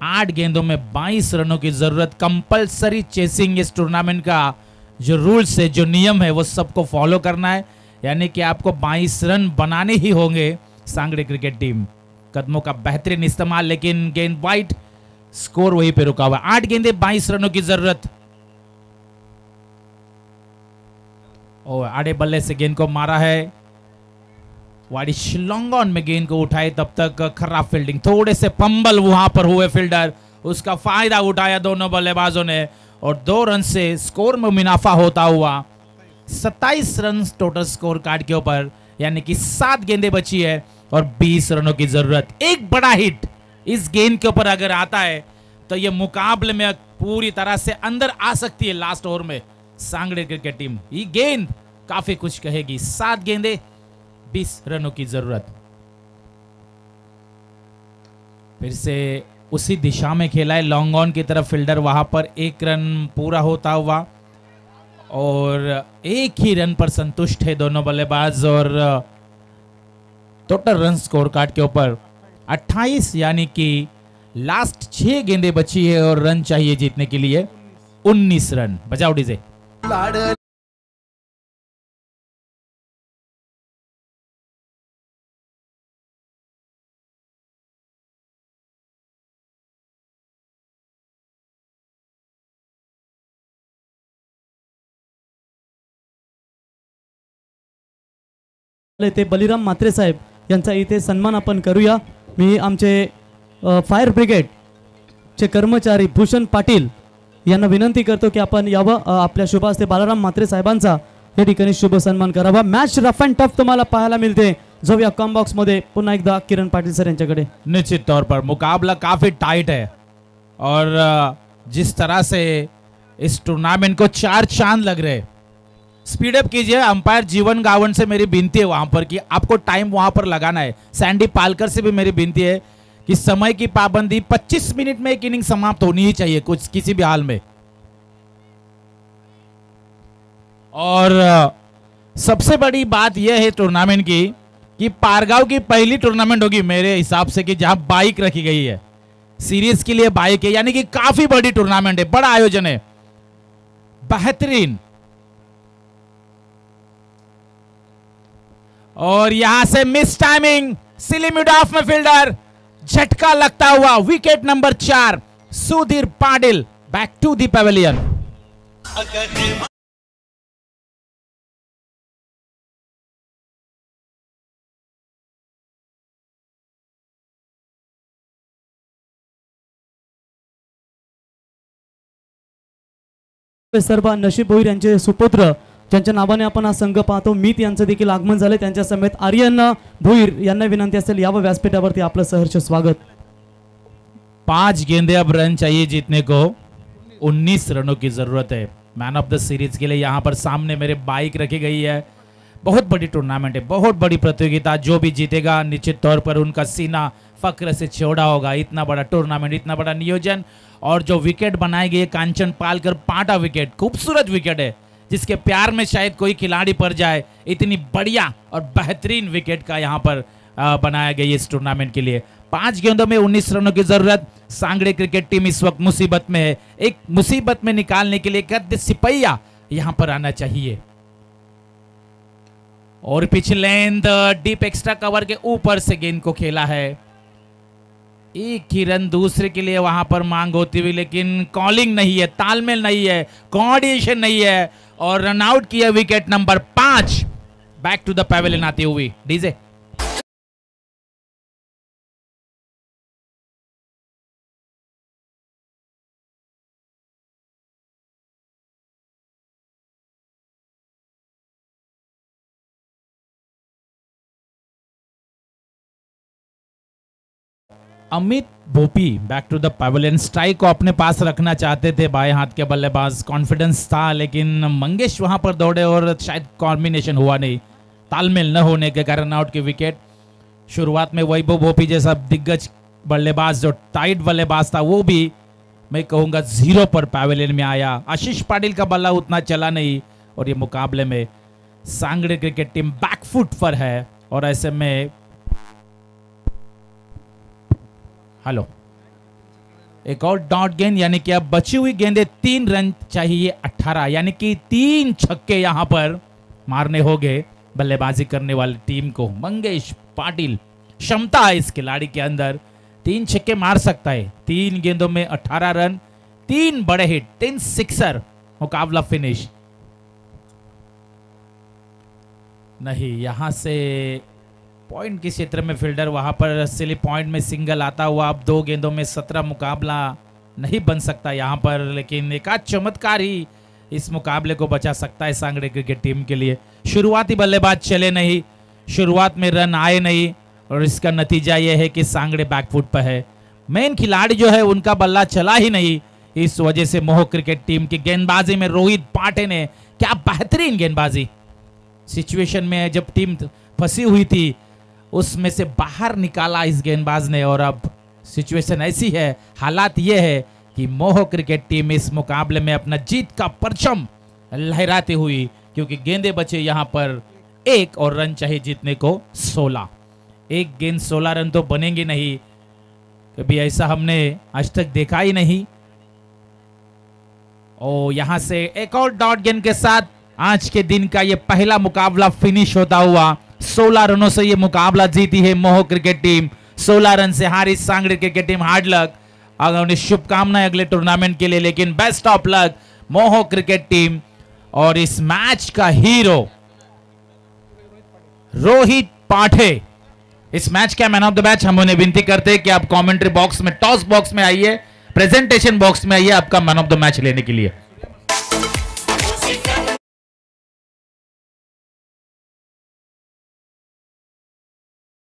8 गेंदों में 22 रनों की जरूरत। कंपल्सरी चेसिंग इस टूर्नामेंट का जो रूल्स है, जो नियम है, वो सबको फॉलो करना है, यानी कि आपको 22 रन बनाने ही होंगे। सांगड़े क्रिकेट टीम कदमों का बेहतरीन इस्तेमाल, लेकिन गेंद वाइड, स्कोर वहीं पे रुका हुआ। 8 गेंदे 22 रनों की जरूरत। और आड़े बल्ले से गेंद को मारा है, वाड़ी शिलोंगन में गेंद को उठाई, तब तक खराब फील्डिंग, थोड़े से पंबल वहां पर हुए फील्डर, उसका फायदा उठाया दोनों बल्लेबाजों ने और 2 रन से स्कोर में मुनाफा होता हुआ 27 रन टोटल स्कोर कार्ड के ऊपर, यानी कि 7 गेंदें बची है और 20 रनों की जरूरत। एक बड़ा हिट इस गेंद के ऊपर अगर आता है तो ये मुकाबले में पूरी तरह से अंदर आ सकती है। लास्ट ओवर में सांगड़े क्रिकेट टीम ये गेंद काफी कुछ कहेगी। 7 गेंदें 20 रनों की जरूरत। फिर से उसी दिशा में खेला है, लॉन्ग ऑन की तरफ फील्डर, वहां पर 1 रन पूरा होता हुआ और 1 ही रन पर संतुष्ट है दोनों बल्लेबाज और टोटल रन स्कोर कार्ड के ऊपर 28, यानी कि लास्ट 6 गेंदें बची है और रन चाहिए जीतने के लिए 19 रन। बजाओ डीजे। ते बलिराम म्हात्रे साहेब यांचा इथे सन्मान आपण करूया। मी आमचे फायर ब्रिगेडचे कर्मचारी भूषण पाटील यांना विनंती करतो की आपण यावं, आपल्या शुभ हस्ते बालाराम म्हात्रे साहेबांचा या ठिकाणी शुभ सन्मान करावा। मॅच रफ अँड टफ तुम्हाला पाहायला मिळते। जाऊया कॉम बॉक्स मध्ये पुन्हा एकदा किरण पाटील सर यांच्याकडे। निश्चित तौर पर मुकाबला काफी टाइट है और जिस तरह से इस टूर्नामेंट को 4 चांद लग रहे, स्पीड अप कीजिए। अंपायर जीवन गावन से मेरी विनती है वहां पर कि आपको टाइम वहां पर लगाना है। सैंडी पालकर से भी मेरी विनती है कि समय की पाबंदी, 25 मिनट में एक इनिंग समाप्त होनी ही चाहिए कुछ किसी भी हाल में। और सबसे बड़ी बात यह है टूर्नामेंट की कि पारगांव की पहली टूर्नामेंट होगी मेरे हिसाब से कि जहां बाइक रखी गई है, सीरीज के लिए बाइक है, यानी कि काफी बड़ी टूर्नामेंट है, बड़ा आयोजन है, बेहतरीन। और यहां से mistiming, silly mid off में फील्डर, झटका लगता हुआ wicket number 4, Sudhir Patil back to the pavilion. सर्व नशीब भोईर यांचे सुपुत्र ज्यांच्या नावाने आपण हा संघ पाहतो, मीत यांचं देखील आगमन झाले। त्यांच्या समेत आर्यन भोईर यांना विनंती असेल यावं व्यासपीठावरती। आपलं सहर्ष स्वागत। 5 गेंदे अब रन चाहिए जीतने को, 19 रनों की जरूरत है मैन ऑफ द सीरीज के लिए। यहां पर सामने मेरे बाइक रखी गई है। बहुत बड़ी टूर्नामेंट है, बहुत बड़ी प्रतियोगिता। जो भी जीतेगा निश्चित तौर पर उनका सीना फक्र से चौड़ा होगा। इतना बड़ा टूर्नामेंट, इतना बड़ा नियोजन, और जो विकेट बनाए गए कांचन पालकर पाटा विकेट, खूबसूरत विकेट है जिसके प्यार में शायद कोई खिलाड़ी पड़ जाए। इतनी बढ़िया और बेहतरीन विकेट का यहाँ पर बनाया गया इस टूर्नामेंट के लिए। 5 गेंदों में 19 रनों की जरूरत। सांगड़े क्रिकेट टीम इस वक्त मुसीबत में है। एक मुसीबत में निकालने के लिए गद्द सिपहिया यहाँ पर आना चाहिए। और pitch length deep extra cover के ऊपर से गेंद को खेला है। एक ही रन दूसरे के लिए वहां पर मांग होती हुई, लेकिन कॉलिंग नहीं है, तालमेल नहीं है, कोऑर्डिनेशन नहीं है और रन आउट किया wicket number 5। Back to the pavilion आती हुई DJ. Amit Bhopi back to the pavilion. Strike को अपने पास रखना चाहते थे बाएं हाथ के बल्लेबाज, कॉन्फिडेंस था, लेकिन मंगेश वहां पर दौड़े और शायद कॉम्बिनेशन हुआ नहीं, तालमेल न होने के कारण आउट की विकेट। शुरुआत में वैभव भोपी जैसा दिग्गज बल्लेबाज जो टाइट बल्लेबाज था वो भी मैं कहूंगा 0 पर पैवेलियन में आया। आशीष पाटिल का बल्ला उतना चला नहीं और ये मुकाबले में सांगड़े क्रिकेट टीम बैकफुट पर है और ऐसे में हेलो एक और डॉट गेंद, यानी कि अब बची हुई गेंदें 3 रन चाहिए 18, यानी कि 3 छक्के यहां पर मारने होंगे बल्लेबाजी करने वाली टीम को। मंगेश पाटिल, क्षमता है इस खिलाड़ी के अंदर, 3 छक्के मार सकता है। 3 गेंदों में 18 रन, 3 बड़े हिट, 3 सिक्सर, मुकाबला फिनिश। नहीं, यहां से पॉइंट के क्षेत्र में फील्डर वहां पर सिली पॉइंट में सिंगल आता हुआ अब 2 गेंदों में 17 मुकाबला नहीं बन सकता यहां पर, लेकिन एक आध चमत्कार ही इस मुकाबले को बचा सकता है सांगड़े क्रिकेट टीम के लिए। शुरुआती बल्लेबाज चले नहीं, शुरुआत में रन आए नहीं और इसका नतीजा यह है कि सांगड़े बैकफुट पर है। मेन खिलाड़ी जो है उनका बल्ला चला ही नहीं, इस वजह से मोह क्रिकेट टीम की गेंदबाजी में रोहित पाटे ने क्या बेहतरीन गेंदबाजी, सिचुएशन में जब टीम फंसी हुई थी उसमें से बाहर निकाला इस गेंदबाज ने। और अब सिचुएशन ऐसी है, हालात ये है कि मोह क्रिकेट टीम इस मुकाबले में अपना जीत का परचम लहराती हुई, क्योंकि गेंदे बचे यहां पर 1 और रन चाहिए जीतने को 16। 1 गेंद 16 रन तो बनेंगे नहीं, कभी ऐसा हमने आज तक देखा ही नहीं। और यहां से एक और डॉट गेंद के साथ आज के दिन का ये पहला मुकाबला फिनिश होता हुआ 16 रनों से ये मुकाबला जीती है मोह क्रिकेट टीम। 16 रन से हारी सांगड़े क्रिकेट टीम। हार्ड लक, उन्हें शुभकामनाएं अगले टूर्नामेंट के लिए, लेकिन बेस्ट ऑफ लक मोह क्रिकेट टीम। और इस मैच का हीरो रोहित पाठे, इस मैच का मैन ऑफ द मैच। हम उन्हें विनती करते हैं कि आप कमेंट्री बॉक्स में, टॉस बॉक्स में आइए, प्रेजेंटेशन बॉक्स में आइए आपका मैन ऑफ द मैच लेने के लिए।